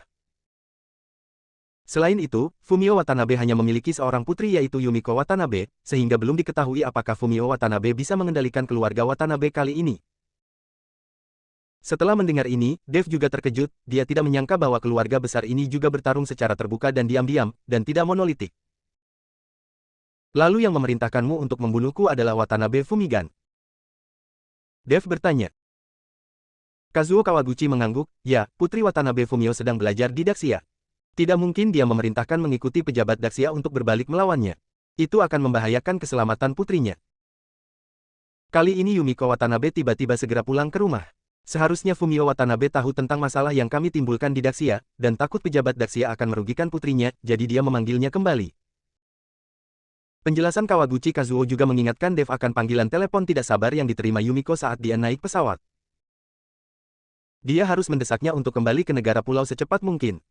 Selain itu, Fumio Watanabe hanya memiliki seorang putri yaitu Yumiko Watanabe, sehingga belum diketahui apakah Fumio Watanabe bisa mengendalikan keluarga Watanabe kali ini. Setelah mendengar ini, Dev juga terkejut, dia tidak menyangka bahwa keluarga besar ini juga bertarung secara terbuka dan diam-diam, dan tidak monolitik. Lalu yang memerintahkanmu untuk membunuhku adalah Watanabe Fumigan? Dev bertanya. Kazuo Kawaguchi mengangguk, ya, Putri Watanabe Fumio sedang belajar di Daxia. Tidak mungkin dia memerintahkan mengikuti pejabat Daxia untuk berbalik melawannya. Itu akan membahayakan keselamatan putrinya. Kali ini Yumiko Watanabe tiba-tiba segera pulang ke rumah. Seharusnya Fumio Watanabe tahu tentang masalah yang kami timbulkan di Daxia, dan takut pejabat Daxia akan merugikan putrinya, jadi dia memanggilnya kembali. Penjelasan Kawaguchi Kazuo juga mengingatkan Dev akan panggilan telepon tidak sabar yang diterima Yumiko saat dia naik pesawat. Dia harus mendesaknya untuk kembali ke negara pulau secepat mungkin.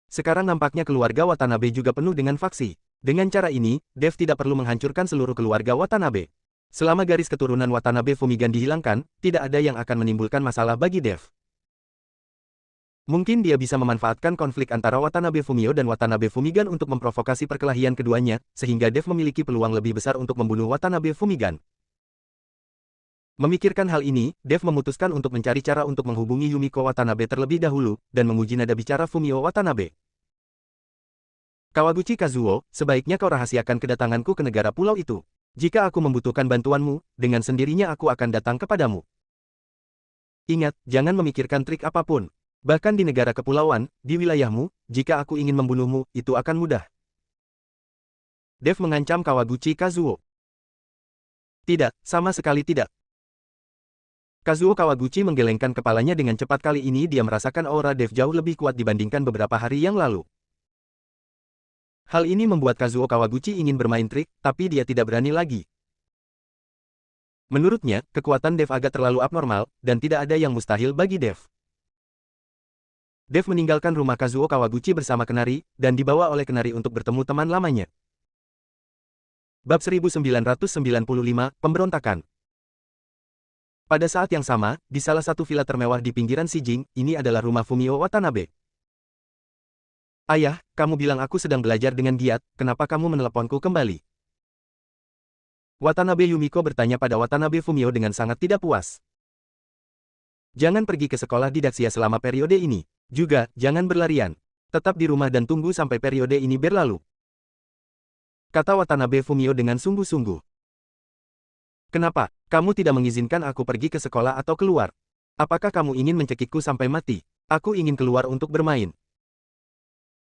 Sekarang nampaknya keluarga Watanabe juga penuh dengan faksi. Dengan cara ini, Dev tidak perlu menghancurkan seluruh keluarga Watanabe. Selama garis keturunan Watanabe Fumigan dihilangkan, tidak ada yang akan menimbulkan masalah bagi Dev. Mungkin dia bisa memanfaatkan konflik antara Watanabe Fumio dan Watanabe Fumigan untuk memprovokasi perkelahian keduanya, sehingga Dev memiliki peluang lebih besar untuk membunuh Watanabe Fumigan. Memikirkan hal ini, Dev memutuskan untuk mencari cara untuk menghubungi Yumiko Watanabe terlebih dahulu, dan menguji nada bicara Fumio Watanabe. Kawaguchi Kazuo, sebaiknya kau rahasiakan kedatanganku ke negara pulau itu. Jika aku membutuhkan bantuanmu, dengan sendirinya aku akan datang kepadamu. Ingat, jangan memikirkan trik apapun. Bahkan di negara kepulauan, di wilayahmu, jika aku ingin membunuhmu, itu akan mudah. Dev mengancam Kawaguchi Kazuo. Tidak, sama sekali tidak. Kazuo Kawaguchi menggelengkan kepalanya dengan cepat. Kali ini dia merasakan aura Dev jauh lebih kuat dibandingkan beberapa hari yang lalu. Hal ini membuat Kazuo Kawaguchi ingin bermain trik, tapi dia tidak berani lagi. Menurutnya, kekuatan Dev agak terlalu abnormal, dan tidak ada yang mustahil bagi Dev. Dev meninggalkan rumah Kazuo Kawaguchi bersama Kenari, dan dibawa oleh Kenari untuk bertemu teman lamanya. Bab 1995, Pemberontakan. Pada saat yang sama, di salah satu villa termewah di pinggiran Shijing, ini adalah rumah Fumio Watanabe. Ayah, kamu bilang aku sedang belajar dengan giat, kenapa kamu meneleponku kembali? Watanabe Yumiko bertanya pada Watanabe Fumio dengan sangat tidak puas. Jangan pergi ke sekolah di Daxia selama periode ini. Juga, jangan berlarian. Tetap di rumah dan tunggu sampai periode ini berlalu. Kata Watanabe Fumio dengan sungguh-sungguh. Kenapa? Kamu tidak mengizinkan aku pergi ke sekolah atau keluar? Apakah kamu ingin mencekikku sampai mati? Aku ingin keluar untuk bermain.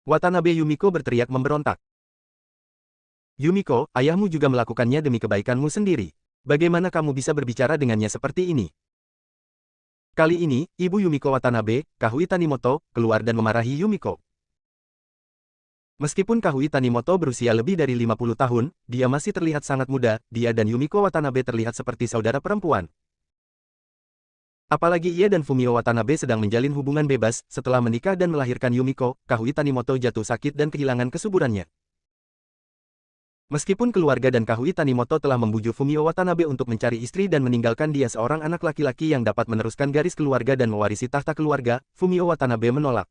Watanabe Yumiko berteriak memberontak. Yumiko, ayahmu juga melakukannya demi kebaikanmu sendiri. Bagaimana kamu bisa berbicara dengannya seperti ini? Kali ini, Ibu Yumiko Watanabe, Kahui Tanimoto, keluar dan memarahi Yumiko. Meskipun Kahui Tanimoto berusia lebih dari 50 tahun, dia masih terlihat sangat muda, dia dan Yumiko Watanabe terlihat seperti saudara perempuan. Apalagi ia dan Fumio Watanabe sedang menjalin hubungan bebas, setelah menikah dan melahirkan Yumiko, Kahui Tanimoto jatuh sakit dan kehilangan kesuburannya. Meskipun keluarga dan Kahui Tanimoto telah membujuk Fumio Watanabe untuk mencari istri dan meninggalkan dia seorang anak laki-laki yang dapat meneruskan garis keluarga dan mewarisi tahta keluarga, Fumio Watanabe menolak.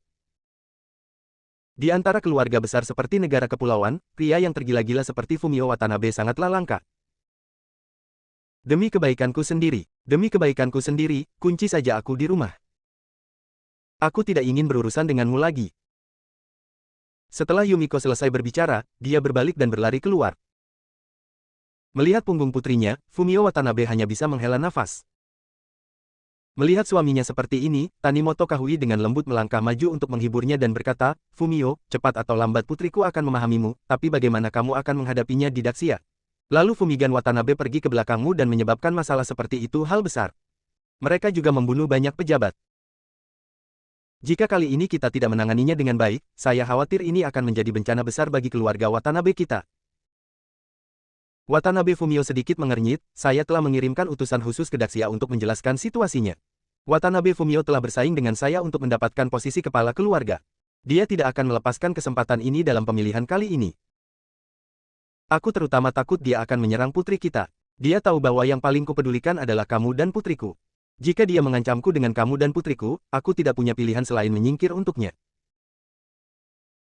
Di antara keluarga besar seperti negara kepulauan, pria yang tergila-gila seperti Fumio Watanabe sangatlah langka. Demi kebaikanku sendiri, kunci saja aku di rumah. Aku tidak ingin berurusan denganmu lagi. Setelah Yumiko selesai berbicara, dia berbalik dan berlari keluar. Melihat punggung putrinya, Fumio Watanabe hanya bisa menghela nafas. Melihat suaminya seperti ini, Tanimoto Kahui dengan lembut melangkah maju untuk menghiburnya dan berkata, "Fumio, cepat atau lambat putriku akan memahamimu, tapi bagaimana kamu akan menghadapinya di Daxia?" Lalu Fumigan Watanabe pergi ke belakangmu dan menyebabkan masalah seperti itu hal besar. Mereka juga membunuh banyak pejabat. Jika kali ini kita tidak menanganinya dengan baik, saya khawatir ini akan menjadi bencana besar bagi keluarga Watanabe kita. Watanabe Fumio sedikit mengernyit, saya telah mengirimkan utusan khusus ke Daxia untuk menjelaskan situasinya. Watanabe Fumio telah bersaing dengan saya untuk mendapatkan posisi kepala keluarga. Dia tidak akan melepaskan kesempatan ini dalam pemilihan kali ini. Aku terutama takut dia akan menyerang putri kita. Dia tahu bahwa yang paling kupedulikan adalah kamu dan putriku. Jika dia mengancamku dengan kamu dan putriku, aku tidak punya pilihan selain menyingkir untuknya.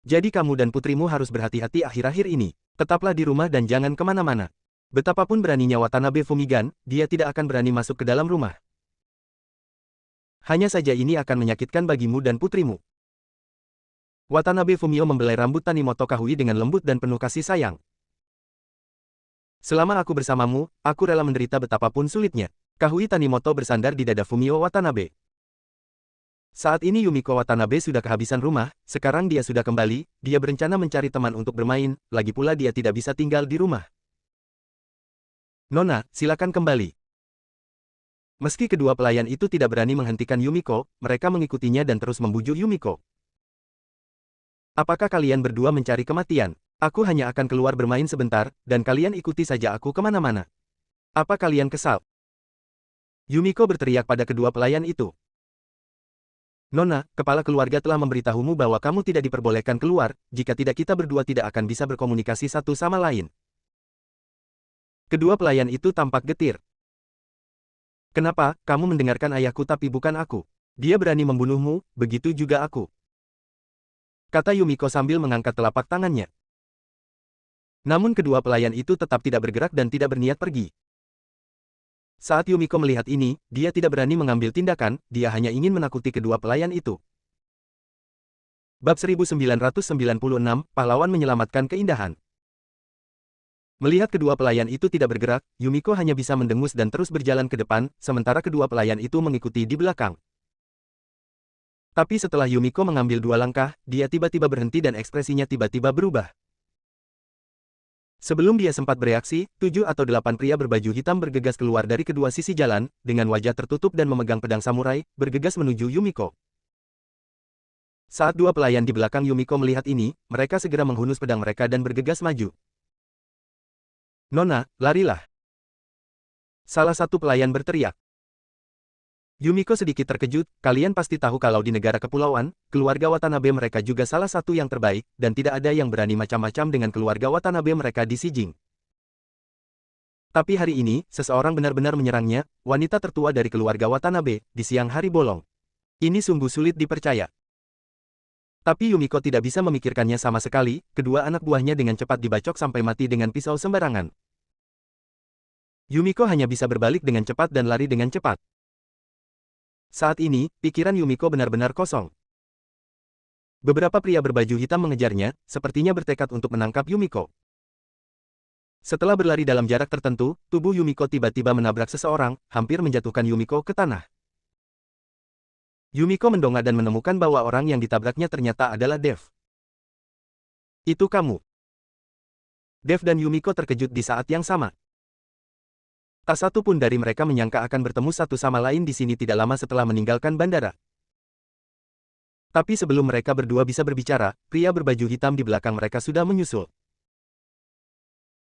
Jadi kamu dan putrimu harus berhati-hati akhir-akhir ini. Tetaplah di rumah dan jangan kemana-mana. Betapapun beraninya Watanabe Fumigan, dia tidak akan berani masuk ke dalam rumah. Hanya saja ini akan menyakitkan bagimu dan putrimu. Watanabe Fumio membelai rambut Tanimoto Kahui dengan lembut dan penuh kasih sayang. Selama aku bersamamu, aku rela menderita betapapun sulitnya. Kahui Tanimoto bersandar di dada Fumio Watanabe. Saat ini Yumiko Watanabe sudah kehabisan rumah, sekarang dia sudah kembali, dia berencana mencari teman untuk bermain, lagi pula dia tidak bisa tinggal di rumah. Nona, silakan kembali. Meski kedua pelayan itu tidak berani menghentikan Yumiko, mereka mengikutinya dan terus membujuk Yumiko. Apakah kalian berdua mencari kematian? Aku hanya akan keluar bermain sebentar, dan kalian ikuti saja aku kemana-mana. Apa kalian kesal? Yumiko berteriak pada kedua pelayan itu. Nona, kepala keluarga telah memberitahumu bahwa kamu tidak diperbolehkan keluar, jika tidak kita berdua tidak akan bisa berkomunikasi satu sama lain. Kedua pelayan itu tampak getir. Kenapa, kamu mendengarkan ayahku tapi bukan aku? Dia berani membunuhmu, begitu juga aku. Kata Yumiko sambil mengangkat telapak tangannya. Namun kedua pelayan itu tetap tidak bergerak dan tidak berniat pergi. Saat Yumiko melihat ini, dia tidak berani mengambil tindakan, dia hanya ingin menakuti kedua pelayan itu. Bab 1996, Pahlawan Menyelamatkan Keindahan. Melihat kedua pelayan itu tidak bergerak, Yumiko hanya bisa mendengus dan terus berjalan ke depan, sementara kedua pelayan itu mengikuti di belakang. Tapi setelah Yumiko mengambil dua langkah, dia tiba-tiba berhenti dan ekspresinya tiba-tiba berubah. Sebelum dia sempat bereaksi, 7 atau 8 pria berbaju hitam bergegas keluar dari kedua sisi jalan, dengan wajah tertutup dan memegang pedang samurai, bergegas menuju Yumiko. Saat dua pelayan di belakang Yumiko melihat ini, mereka segera menghunus pedang mereka dan bergegas maju. Nona, larilah. Salah satu pelayan berteriak. Yumiko sedikit terkejut, kalian pasti tahu kalau di negara kepulauan, keluarga Watanabe mereka juga salah satu yang terbaik, dan tidak ada yang berani macam-macam dengan keluarga Watanabe mereka di Sijing. Tapi hari ini, seseorang benar-benar menyerangnya, wanita tertua dari keluarga Watanabe, di siang hari bolong. Ini sungguh sulit dipercaya. Tapi Yumiko tidak bisa memikirkannya sama sekali, kedua anak buahnya dengan cepat dibacok sampai mati dengan pisau sembarangan. Yumiko hanya bisa berbalik dengan cepat dan lari dengan cepat. Saat ini, pikiran Yumiko benar-benar kosong. Beberapa pria berbaju hitam mengejarnya, sepertinya bertekad untuk menangkap Yumiko. Setelah berlari dalam jarak tertentu, tubuh Yumiko tiba-tiba menabrak seseorang, hampir menjatuhkan Yumiko ke tanah. Yumiko mendongak dan menemukan bahwa orang yang ditabraknya ternyata adalah Dev. Itu kamu. Dev dan Yumiko terkejut di saat yang sama. Tak satu pun dari mereka menyangka akan bertemu satu sama lain di sini tidak lama setelah meninggalkan bandara. Tapi sebelum mereka berdua bisa berbicara, pria berbaju hitam di belakang mereka sudah menyusul.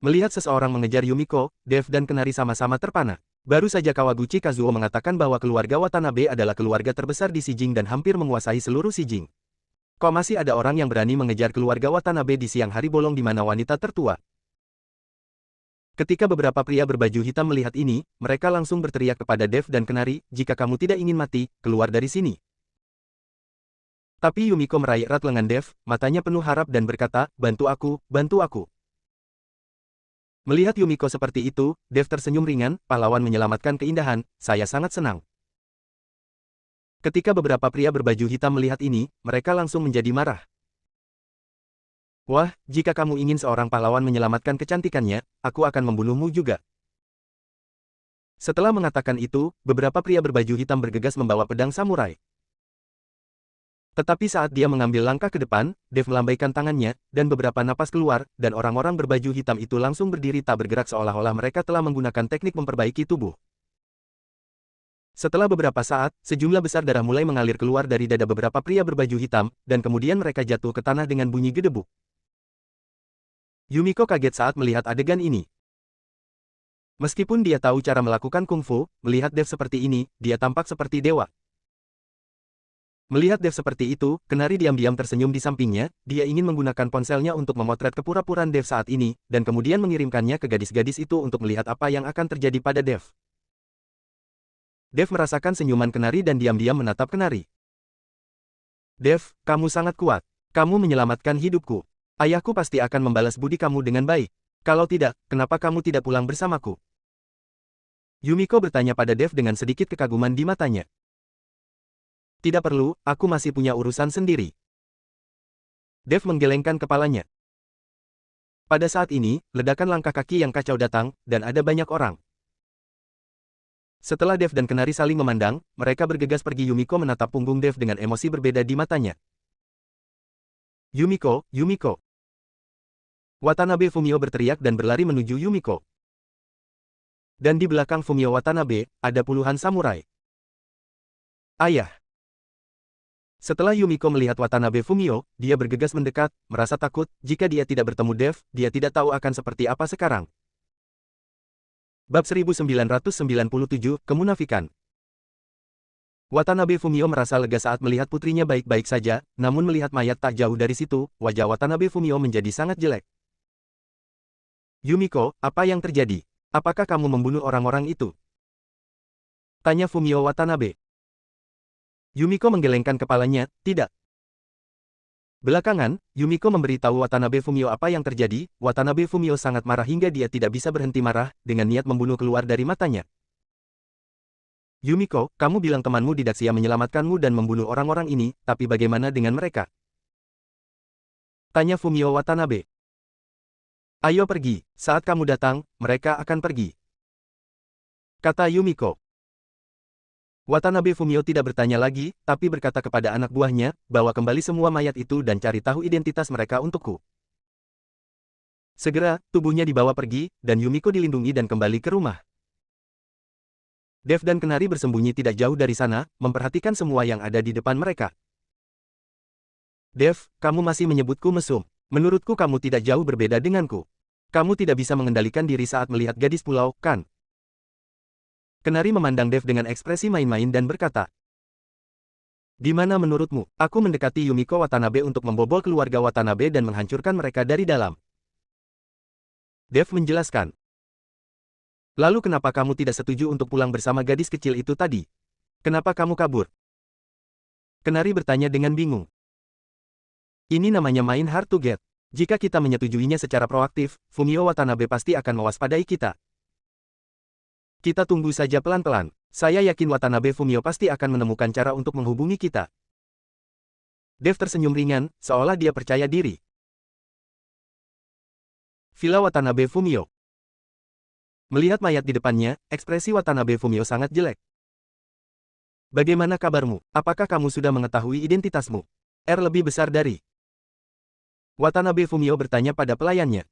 Melihat seseorang mengejar Yumiko, Dev dan Kenari sama-sama terpana. Baru saja Kawaguchi Kazuo mengatakan bahwa keluarga Watanabe adalah keluarga terbesar di Shijing dan hampir menguasai seluruh Shijing. Kok masih ada orang yang berani mengejar keluarga Watanabe di siang hari bolong di mana wanita tertua? Ketika beberapa pria berbaju hitam melihat ini, mereka langsung berteriak kepada Dev dan Kenari, "Jika kamu tidak ingin mati, keluar dari sini." Tapi Yumiko meraih erat lengan Dev, matanya penuh harap dan berkata, "Bantu aku, bantu aku." Melihat Yumiko seperti itu, Dev tersenyum ringan, "Pahlawan menyelamatkan keindahan, saya sangat senang." Ketika beberapa pria berbaju hitam melihat ini, mereka langsung menjadi marah. "Wah, jika kamu ingin seorang pahlawan menyelamatkan kecantikannya, aku akan membunuhmu juga." Setelah mengatakan itu, beberapa pria berbaju hitam bergegas membawa pedang samurai. Tetapi saat dia mengambil langkah ke depan, Dev melambaikan tangannya, dan beberapa napas keluar, dan orang-orang berbaju hitam itu langsung berdiri tak bergerak seolah-olah mereka telah menggunakan teknik memperbaiki tubuh. Setelah beberapa saat, sejumlah besar darah mulai mengalir keluar dari dada beberapa pria berbaju hitam, dan kemudian mereka jatuh ke tanah dengan bunyi gedebuk. Yumiko kaget saat melihat adegan ini. Meskipun dia tahu cara melakukan kungfu, melihat Dev seperti ini, dia tampak seperti dewa. Melihat Dev seperti itu, Kenari diam-diam tersenyum di sampingnya, dia ingin menggunakan ponselnya untuk memotret kepura-puraan Dev saat ini, dan kemudian mengirimkannya ke gadis-gadis itu untuk melihat apa yang akan terjadi pada Dev. Dev merasakan senyuman Kenari dan diam-diam menatap Kenari. "Dev, kamu sangat kuat. Kamu menyelamatkan hidupku. Ayahku pasti akan membalas budi kamu dengan baik. Kalau tidak, kenapa kamu tidak pulang bersamaku?" Yumiko bertanya pada Dev dengan sedikit kekaguman di matanya. "Tidak perlu, aku masih punya urusan sendiri." Dev menggelengkan kepalanya. Pada saat ini, ledakan langkah kaki yang kacau datang, dan ada banyak orang. Setelah Dev dan Kenari saling memandang, mereka bergegas pergi. Yumiko menatap punggung Dev dengan emosi berbeda di matanya. "Yumiko, Yumiko!" Watanabe Fumio berteriak dan berlari menuju Yumiko. Dan di belakang Fumio Watanabe, ada puluhan samurai. "Ayah!" Setelah Yumiko melihat Watanabe Fumio, dia bergegas mendekat, merasa takut, jika dia tidak bertemu Dev, dia tidak tahu akan seperti apa sekarang. Bab 1997, Kemunafikan. Watanabe Fumio merasa lega saat melihat putrinya baik-baik saja, namun melihat mayat tak jauh dari situ, wajah Watanabe Fumio menjadi sangat jelek. "Yumiko, apa yang terjadi? Apakah kamu membunuh orang-orang itu?" tanya Fumio Watanabe. Yumiko menggelengkan kepalanya, "Tidak." Belakangan, Yumiko memberitahu Watanabe Fumio apa yang terjadi. Watanabe Fumio sangat marah hingga dia tidak bisa berhenti marah, dengan niat membunuh keluar dari matanya. "Yumiko, kamu bilang temanmu Didaxia menyelamatkanmu dan membunuh orang-orang ini, tapi bagaimana dengan mereka?" tanya Fumio Watanabe. "Ayo pergi, saat kamu datang, mereka akan pergi," kata Yumiko. Watanabe Fumio tidak bertanya lagi, tapi berkata kepada anak buahnya, "Bawa kembali semua mayat itu dan cari tahu identitas mereka untukku." Segera, tubuhnya dibawa pergi, dan Yumiko dilindungi dan kembali ke rumah. Dev dan Kenari bersembunyi tidak jauh dari sana, memperhatikan semua yang ada di depan mereka. "Dev, kamu masih menyebutku mesum. Menurutku kamu tidak jauh berbeda denganku. Kamu tidak bisa mengendalikan diri saat melihat gadis pulau, kan?" Kenari memandang Dev dengan ekspresi main-main dan berkata, "Di mana menurutmu, aku mendekati Yumiko Watanabe untuk membobol keluarga Watanabe dan menghancurkan mereka dari dalam?" Dev menjelaskan. "Lalu kenapa kamu tidak setuju untuk pulang bersama gadis kecil itu tadi? Kenapa kamu kabur?" Kenari bertanya dengan bingung. "Ini namanya main hard to get. Jika kita menyetujuinya secara proaktif, Fumio Watanabe pasti akan mewaspadai kita. Kita tunggu saja pelan-pelan. Saya yakin Watanabe Fumio pasti akan menemukan cara untuk menghubungi kita." Dev tersenyum ringan, seolah dia percaya diri. Villa Watanabe Fumio. Melihat mayat di depannya, ekspresi Watanabe Fumio sangat jelek. "Bagaimana kabarmu? Apakah kamu sudah mengetahui identitasmu? Lebih besar dari..." Watanabe Fumio bertanya pada pelayannya.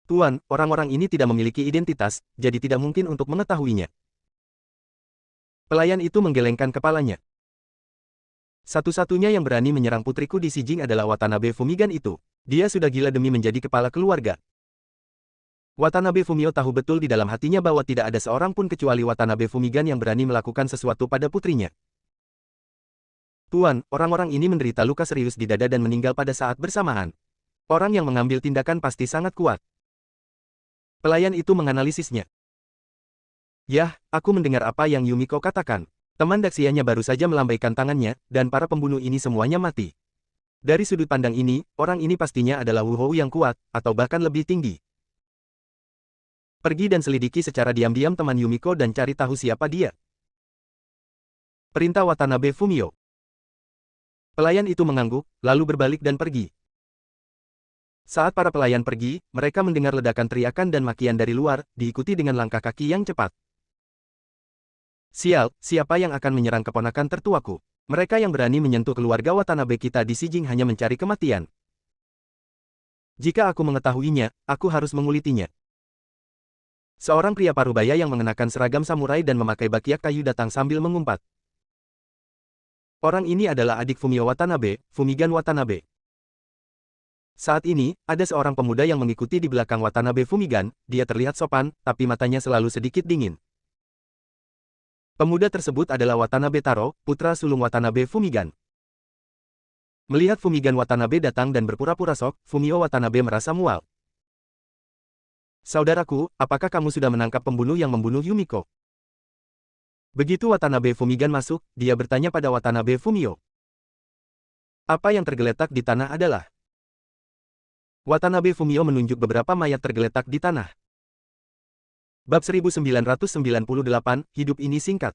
Tuan, orang-orang ini tidak memiliki identitas, jadi tidak mungkin untuk mengetahuinya. Pelayan itu menggelengkan kepalanya. Satu-satunya yang berani menyerang putriku di Sijing adalah Watanabe Fumigan itu. Dia sudah gila demi menjadi kepala keluarga. Watanabe Fumio tahu betul di dalam hatinya bahwa tidak ada seorang pun kecuali Watanabe Fumigan yang berani melakukan sesuatu pada putrinya. Tuan, orang-orang ini menderita luka serius di dada dan meninggal pada saat bersamaan. Orang yang mengambil tindakan pasti sangat kuat. Pelayan itu menganalisisnya. Yah, aku mendengar apa yang Yumiko katakan. Teman daksianya baru saja melambaikan tangannya, dan para pembunuh ini semuanya mati. Dari sudut pandang ini, orang ini pastinya adalah Wu Hou yang kuat, atau bahkan lebih tinggi. Pergi dan selidiki secara diam-diam teman Yumiko dan cari tahu siapa dia. Perintah Watanabe Fumio. Pelayan itu mengangguk, lalu berbalik dan pergi. Saat para pelayan pergi, mereka mendengar ledakan teriakan dan makian dari luar, diikuti dengan langkah kaki yang cepat. Sial, siapa yang akan menyerang keponakan tertuaku? Mereka yang berani menyentuh keluarga Watanabe kita di Sijing hanya mencari kematian. Jika aku mengetahuinya, aku harus mengulitinya. Seorang pria parubaya yang mengenakan seragam samurai dan memakai bakiak kayu datang sambil mengumpat. Orang ini adalah adik Fumio Watanabe, Fumigan Watanabe. Saat ini, ada seorang pemuda yang mengikuti di belakang Watanabe Fumigan, dia terlihat sopan, tapi matanya selalu sedikit dingin. Pemuda tersebut adalah Watanabe Taro, putra sulung Watanabe Fumigan. Melihat Fumigan Watanabe datang dan berpura-pura sok, Fumio Watanabe merasa mual. Saudaraku, apakah kamu sudah menangkap pembunuh yang membunuh Yumiko? Begitu Watanabe Fumigan masuk, dia bertanya pada Watanabe Fumio. Apa yang tergeletak di tanah adalah? Watanabe Fumio menunjuk beberapa mayat tergeletak di tanah. Bab 1998, hidup ini singkat.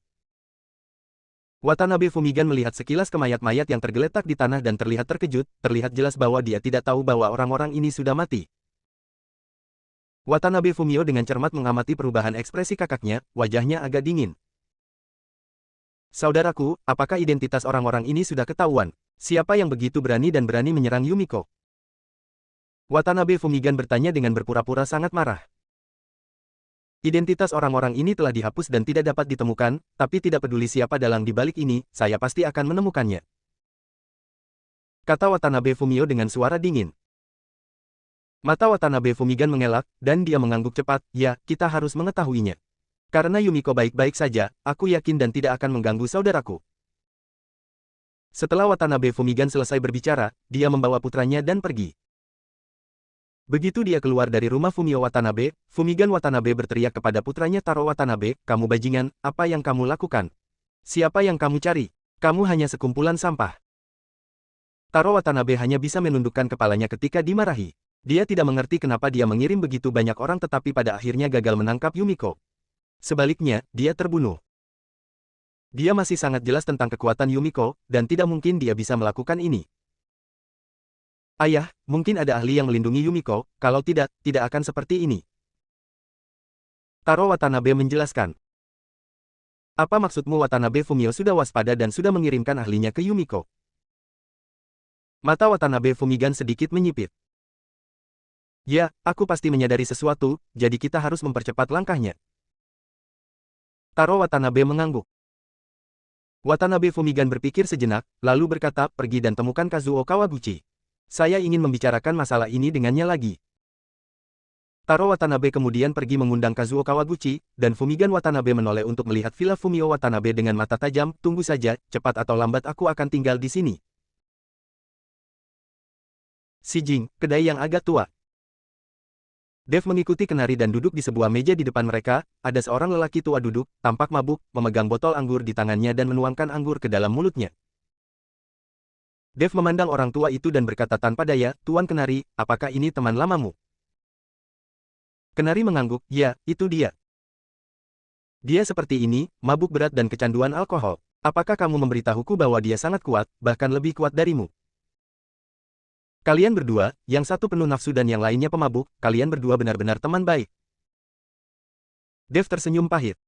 Watanabe Fumigan melihat sekilas ke mayat-mayat yang tergeletak di tanah dan terlihat terkejut, terlihat jelas bahwa dia tidak tahu bahwa orang-orang ini sudah mati. Watanabe Fumio dengan cermat mengamati perubahan ekspresi kakaknya, wajahnya agak dingin. Saudaraku, apakah identitas orang-orang ini sudah ketahuan? Siapa yang begitu berani dan berani menyerang Yumiko? Watanabe Fumigan bertanya dengan berpura-pura sangat marah. Identitas orang-orang ini telah dihapus dan tidak dapat ditemukan, tapi tidak peduli siapa dalang di balik ini, saya pasti akan menemukannya. Kata Watanabe Fumio dengan suara dingin. Mata Watanabe Fumigan mengelak, dan dia mengangguk cepat, ya, kita harus mengetahuinya. Karena Yumiko baik-baik saja, aku yakin dan tidak akan mengganggu saudaraku. Setelah Watanabe Fumigan selesai berbicara, dia membawa putranya dan pergi. Begitu dia keluar dari rumah Fumio Watanabe, Fumigan Watanabe berteriak kepada putranya Taro Watanabe, kamu bajingan, apa yang kamu lakukan? Siapa yang kamu cari? Kamu hanya sekumpulan sampah. Taro Watanabe hanya bisa menundukkan kepalanya ketika dimarahi. Dia tidak mengerti kenapa dia mengirim begitu banyak orang tetapi pada akhirnya gagal menangkap Yumiko. Sebaliknya, dia terbunuh. Dia masih sangat jelas tentang kekuatan Yumiko, dan tidak mungkin dia bisa melakukan ini. Ayah, mungkin ada ahli yang melindungi Yumiko, kalau tidak, tidak akan seperti ini. Taro Watanabe menjelaskan. Apa maksudmu? Watanabe Fumio sudah waspada dan sudah mengirimkan ahlinya ke Yumiko. Mata Watanabe Fumigan sedikit menyipit. Ya, aku pasti menyadari sesuatu, jadi kita harus mempercepat langkahnya. Taro Watanabe mengangguk. Watanabe Fumigan berpikir sejenak, lalu berkata, pergi dan temukan Kazuo Kawaguchi. Saya ingin membicarakan masalah ini dengannya lagi. Taro Watanabe kemudian pergi mengundang Kazuo Kawaguchi, dan Fumigan Watanabe menoleh untuk melihat villa Fumio Watanabe dengan mata tajam, tunggu saja, cepat atau lambat aku akan tinggal di sini. Sijing, kedai yang agak tua. Dev mengikuti Kenari dan duduk di sebuah meja di depan mereka, ada seorang lelaki tua duduk, tampak mabuk, memegang botol anggur di tangannya dan menuangkan anggur ke dalam mulutnya. Dev memandang orang tua itu dan berkata tanpa daya, Tuan Kenari, apakah ini teman lamamu? Kenari mengangguk, ya, itu dia. Dia seperti ini, mabuk berat dan kecanduan alkohol. Apakah kamu memberitahuku bahwa dia sangat kuat, bahkan lebih kuat darimu? Kalian berdua, yang satu penuh nafsu dan yang lainnya pemabuk, kalian berdua benar-benar teman baik. Dev tersenyum pahit.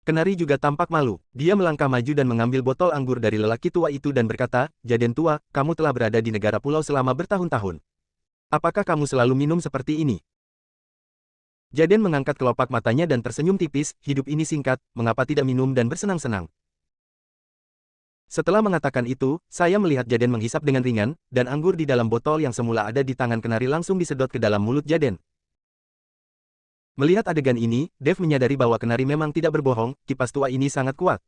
Kenari juga tampak malu. Dia melangkah maju dan mengambil botol anggur dari lelaki tua itu dan berkata, Jaden tua, kamu telah berada di negara pulau selama bertahun-tahun. Apakah kamu selalu minum seperti ini? Jaden mengangkat kelopak matanya dan tersenyum tipis, hidup ini singkat, mengapa tidak minum dan bersenang-senang? Setelah mengatakan itu, saya melihat Jaden menghisap dengan ringan, dan anggur di dalam botol yang semula ada di tangan kenari langsung disedot ke dalam mulut Jaden. Melihat adegan ini, Dev menyadari bahwa kenari memang tidak berbohong, kipas tua ini sangat kuat.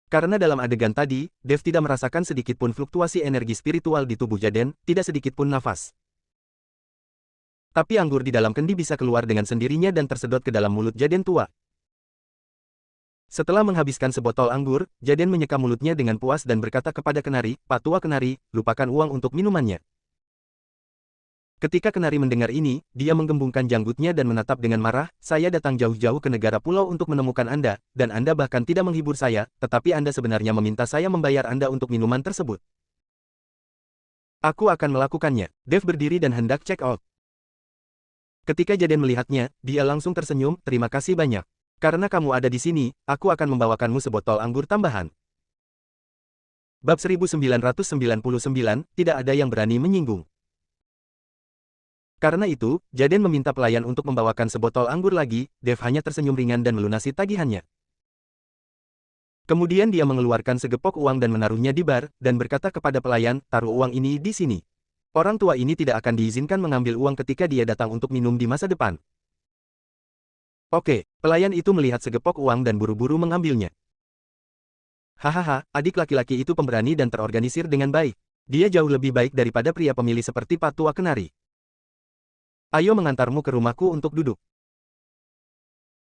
Karena dalam adegan tadi, Dev tidak merasakan sedikit pun fluktuasi energi spiritual di tubuh Jaden, tidak sedikit pun nafas. Tapi anggur di dalam kendi bisa keluar dengan sendirinya dan tersedot ke dalam mulut Jaden tua. Setelah menghabiskan sebotol anggur, Jaden menyeka mulutnya dengan puas dan berkata kepada kenari, "Pak tua kenari, lupakan uang untuk minumannya." Ketika kenari mendengar ini, dia menggembungkan janggutnya dan menatap dengan marah, "Saya datang jauh-jauh ke negara pulau untuk menemukan Anda, dan Anda bahkan tidak menghibur saya, tetapi Anda sebenarnya meminta saya membayar Anda untuk minuman tersebut." "Aku akan melakukannya." Dev berdiri dan hendak check out. Ketika Jaden melihatnya, dia langsung tersenyum, "Terima kasih banyak. Karena kamu ada di sini, aku akan membawakanmu sebotol anggur tambahan." Bab 1999, tidak ada yang berani menyinggung. Karena itu, Jaden meminta pelayan untuk membawakan sebotol anggur lagi, Dev hanya tersenyum ringan dan melunasi tagihannya. Kemudian dia mengeluarkan segepok uang dan menaruhnya di bar, dan berkata kepada pelayan, "Taruh uang ini di sini. Orang tua ini tidak akan diizinkan mengambil uang ketika dia datang untuk minum di masa depan." Oke, pelayan itu melihat segepok uang dan buru-buru mengambilnya. "Hahaha, adik laki-laki itu pemberani dan terorganisir dengan baik. Dia jauh lebih baik daripada pria pemilih seperti Pak Tua Kenari. Ayo mengantarmu ke rumahku untuk duduk."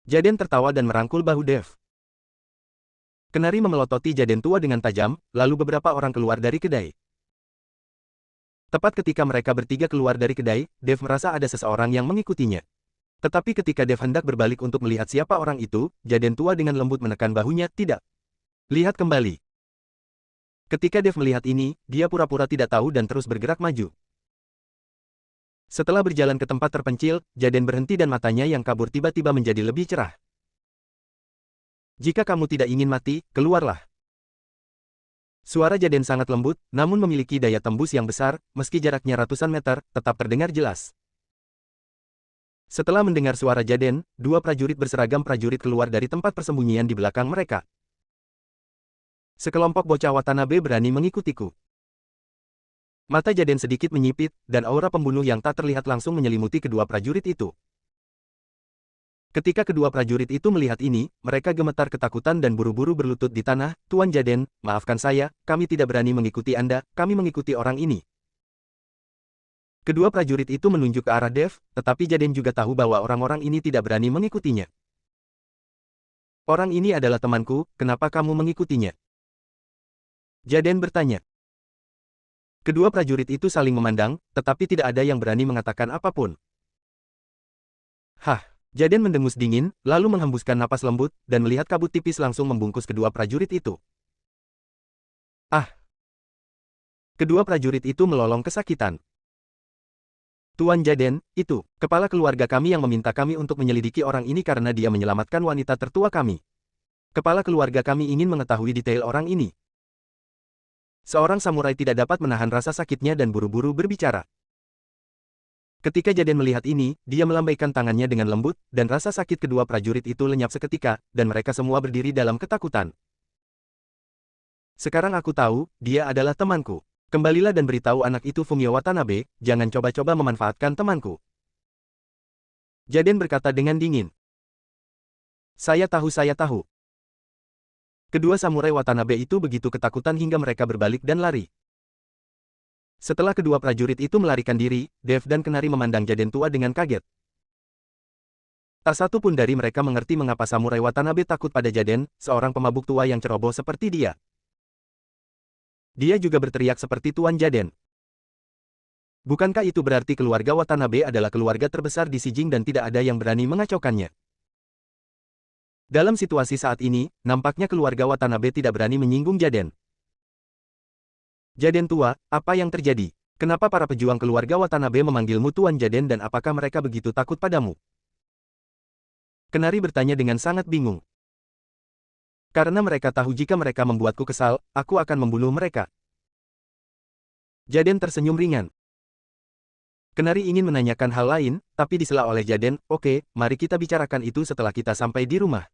Jaden tertawa dan merangkul bahu Dev. Kenari memelototi Jaden tua dengan tajam, lalu beberapa orang keluar dari kedai. Tepat ketika mereka bertiga keluar dari kedai, Dev merasa ada seseorang yang mengikutinya. Tetapi ketika Dev hendak berbalik untuk melihat siapa orang itu, Jaden tua dengan lembut menekan bahunya, "Tidak. Lihat kembali." Ketika Dev melihat ini, dia pura-pura tidak tahu dan terus bergerak maju. Setelah berjalan ke tempat terpencil, Jaden berhenti dan matanya yang kabur tiba-tiba menjadi lebih cerah. "Jika kamu tidak ingin mati, keluarlah." Suara Jaden sangat lembut, namun memiliki daya tembus yang besar, meski jaraknya ratusan meter, tetap terdengar jelas. Setelah mendengar suara Jaden, dua prajurit berseragam prajurit keluar dari tempat persembunyian di belakang mereka. "Sekelompok bocah Watanabe berani mengikutiku." Mata Jaden sedikit menyipit, dan aura pembunuh yang tak terlihat langsung menyelimuti kedua prajurit itu. Ketika kedua prajurit itu melihat ini, mereka gemetar ketakutan dan buru-buru berlutut di tanah, "Tuan Jaden, maafkan saya, kami tidak berani mengikuti Anda, kami mengikuti orang ini." Kedua prajurit itu menunjuk ke arah Dev, tetapi Jaden juga tahu bahwa orang-orang ini tidak berani mengikutinya. "Orang ini adalah temanku, kenapa kamu mengikutinya?" Jaden bertanya. Kedua prajurit itu saling memandang, tetapi tidak ada yang berani mengatakan apapun. "Hah." Jaden mendengus dingin, lalu menghembuskan napas lembut, dan melihat kabut tipis langsung membungkus kedua prajurit itu. "Ah!" Kedua prajurit itu melolong kesakitan. "Tuan Jaden, itu, kepala keluarga kami yang meminta kami untuk menyelidiki orang ini karena dia menyelamatkan wanita tertua kami. Kepala keluarga kami ingin mengetahui detail orang ini." Seorang samurai tidak dapat menahan rasa sakitnya dan buru-buru berbicara. Ketika Jaden melihat ini, dia melambaikan tangannya dengan lembut, dan rasa sakit kedua prajurit itu lenyap seketika, dan mereka semua berdiri dalam ketakutan. "Sekarang aku tahu, dia adalah temanku. Kembalilah dan beritahu anak itu Fumio Watanabe, jangan coba-coba memanfaatkan temanku." Jaden berkata dengan dingin. Saya tahu." Kedua samurai Watanabe itu begitu ketakutan hingga mereka berbalik dan lari. Setelah kedua prajurit itu melarikan diri, Dev dan Kenari memandang Jaden tua dengan kaget. Tak satu pun dari mereka mengerti mengapa samurai Watanabe takut pada Jaden, seorang pemabuk tua yang ceroboh seperti dia. Dia juga berteriak seperti Tuan Jaden. Bukankah itu berarti keluarga Watanabe adalah keluarga terbesar di Sijing dan tidak ada yang berani mengacaukannya? Dalam situasi saat ini, nampaknya keluarga Watanabe tidak berani menyinggung Jaden. "Jaden tua, apa yang terjadi? Kenapa para pejuang keluarga Watanabe memanggilmu Tuan Jaden dan apakah mereka begitu takut padamu?" Kenari bertanya dengan sangat bingung. "Karena mereka tahu jika mereka membuatku kesal, aku akan membunuh mereka." Jaden tersenyum ringan. Kenari ingin menanyakan hal lain, tapi disela oleh Jaden. Oke, mari kita bicarakan itu setelah kita sampai di rumah.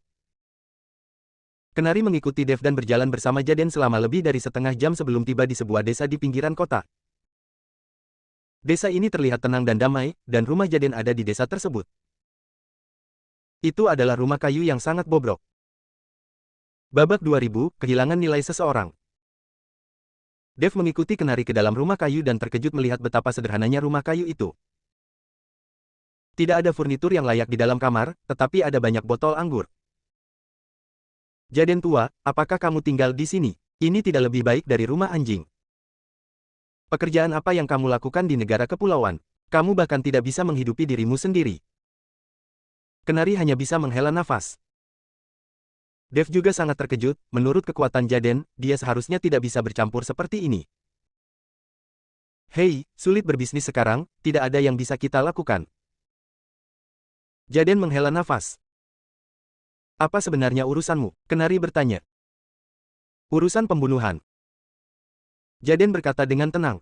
Kenari mengikuti Dev dan berjalan bersama Jaden selama lebih dari setengah jam sebelum tiba di sebuah desa di pinggiran kota. Desa ini terlihat tenang dan damai, dan rumah Jaden ada di desa tersebut. Itu adalah rumah kayu yang sangat bobrok. Babak 2000, kehilangan nilai seseorang. Dev mengikuti Kenari ke dalam rumah kayu dan terkejut melihat betapa sederhananya rumah kayu itu. Tidak ada furnitur yang layak di dalam kamar, tetapi ada banyak botol anggur. Jaden tua, apakah kamu tinggal di sini? Ini tidak lebih baik dari rumah anjing. Pekerjaan apa yang kamu lakukan di negara kepulauan? Kamu bahkan tidak bisa menghidupi dirimu sendiri. Kenari hanya bisa menghela nafas. Dev juga sangat terkejut, menurut kekuatan Jaden, dia seharusnya tidak bisa bercampur seperti ini. Hei, sulit berbisnis sekarang, tidak ada yang bisa kita lakukan. Jaden menghela nafas. Apa sebenarnya urusanmu? Kenari bertanya. Urusan pembunuhan. Jaden berkata dengan tenang.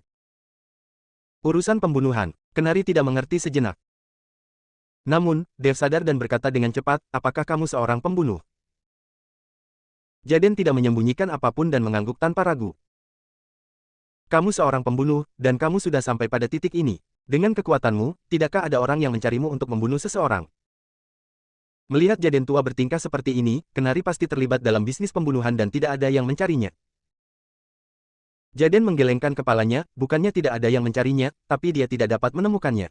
Urusan pembunuhan. Kenari tidak mengerti sejenak. Namun, Dev sadar dan berkata dengan cepat, apakah kamu seorang pembunuh? Jaden tidak menyembunyikan apapun dan mengangguk tanpa ragu. Kamu seorang pembunuh, dan kamu sudah sampai pada titik ini. Dengan kekuatanmu, tidakkah ada orang yang mencarimu untuk membunuh seseorang? Melihat Jaden tua bertingkah seperti ini, Kenari pasti terlibat dalam bisnis pembunuhan dan tidak ada yang mencarinya. Jaden menggelengkan kepalanya, bukannya tidak ada yang mencarinya, tapi dia tidak dapat menemukannya.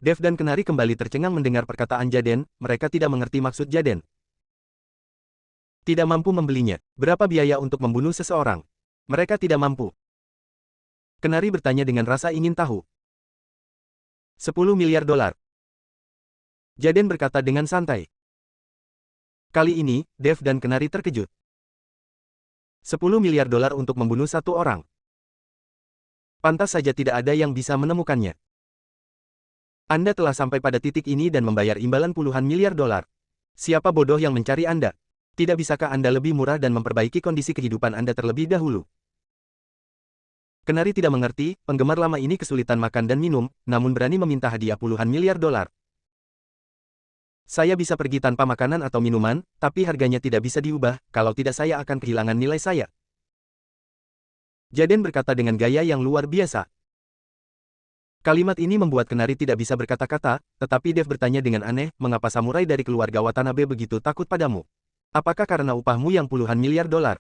Dev dan Kenari kembali tercengang mendengar perkataan Jaden, mereka tidak mengerti maksud Jaden. Tidak mampu membelinya. Berapa biaya untuk membunuh seseorang? Mereka tidak mampu. Kenari bertanya dengan rasa ingin tahu. 10 miliar dolar. Jaden berkata dengan santai. Kali ini, Dev dan Kenari terkejut. 10 miliar dolar untuk membunuh satu orang. Pantas saja tidak ada yang bisa menemukannya. Anda telah sampai pada titik ini dan membayar imbalan puluhan miliar dolar. Siapa bodoh yang mencari Anda? Tidak bisakah Anda lebih murah dan memperbaiki kondisi kehidupan Anda terlebih dahulu? Kenari tidak mengerti, penggemar lama ini kesulitan makan dan minum, namun berani meminta hadiah puluhan miliar dolar. Saya bisa pergi tanpa makanan atau minuman, tapi harganya tidak bisa diubah, kalau tidak saya akan kehilangan nilai saya. Jaden berkata dengan gaya yang luar biasa. Kalimat ini membuat Kenari tidak bisa berkata-kata, tetapi Dev bertanya dengan aneh, mengapa samurai dari keluarga Watanabe begitu takut padamu? Apakah karena upahmu yang puluhan miliar dolar?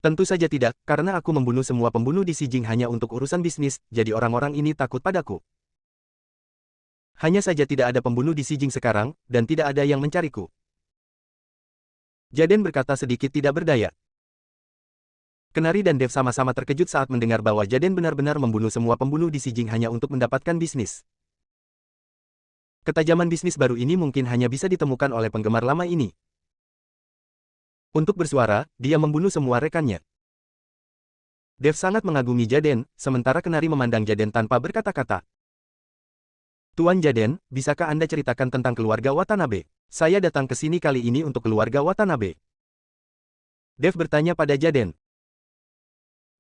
Tentu saja tidak, karena aku membunuh semua pembunuh di Sijing hanya untuk urusan bisnis, jadi orang-orang ini takut padaku. Hanya saja tidak ada pembunuh di Sijing sekarang, dan tidak ada yang mencariku. Jaden berkata sedikit tidak berdaya. Kenari dan Dev sama-sama terkejut saat mendengar bahwa Jaden benar-benar membunuh semua pembunuh di Sijing hanya untuk mendapatkan bisnis. Ketajaman bisnis baru ini mungkin hanya bisa ditemukan oleh penggemar lama ini. Untuk bersuara, dia membunuh semua rekannya. Dev sangat mengagumi Jaden, sementara Kenari memandang Jaden tanpa berkata-kata. Tuan Jaden, bisakah Anda ceritakan tentang keluarga Watanabe? Saya datang ke sini kali ini untuk keluarga Watanabe. Dev bertanya pada Jaden.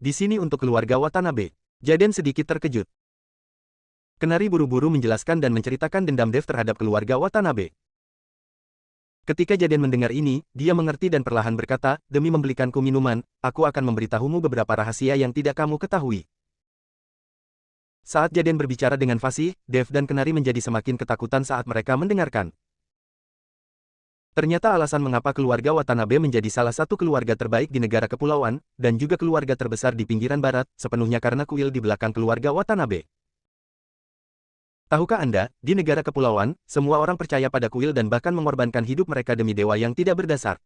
Di sini untuk keluarga Watanabe. Jaden sedikit terkejut. Kenari buru-buru menjelaskan dan menceritakan dendam Dev terhadap keluarga Watanabe. Ketika Jaden mendengar ini, dia mengerti dan perlahan berkata, demi membelikanku minuman, aku akan memberitahumu beberapa rahasia yang tidak kamu ketahui. Saat Jaden berbicara dengan fasih, Dev dan Kenari menjadi semakin ketakutan saat mereka mendengarkan. Ternyata alasan mengapa keluarga Watanabe menjadi salah satu keluarga terbaik di negara kepulauan, dan juga keluarga terbesar di pinggiran barat, sepenuhnya karena kuil di belakang keluarga Watanabe. Tahukah Anda, di negara kepulauan, semua orang percaya pada kuil dan bahkan mengorbankan hidup mereka demi dewa yang tidak berdasar.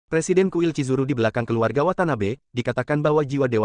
Presiden kuil Chizuru di belakang keluarga Watanabe, dikatakan bahwa jiwa dewa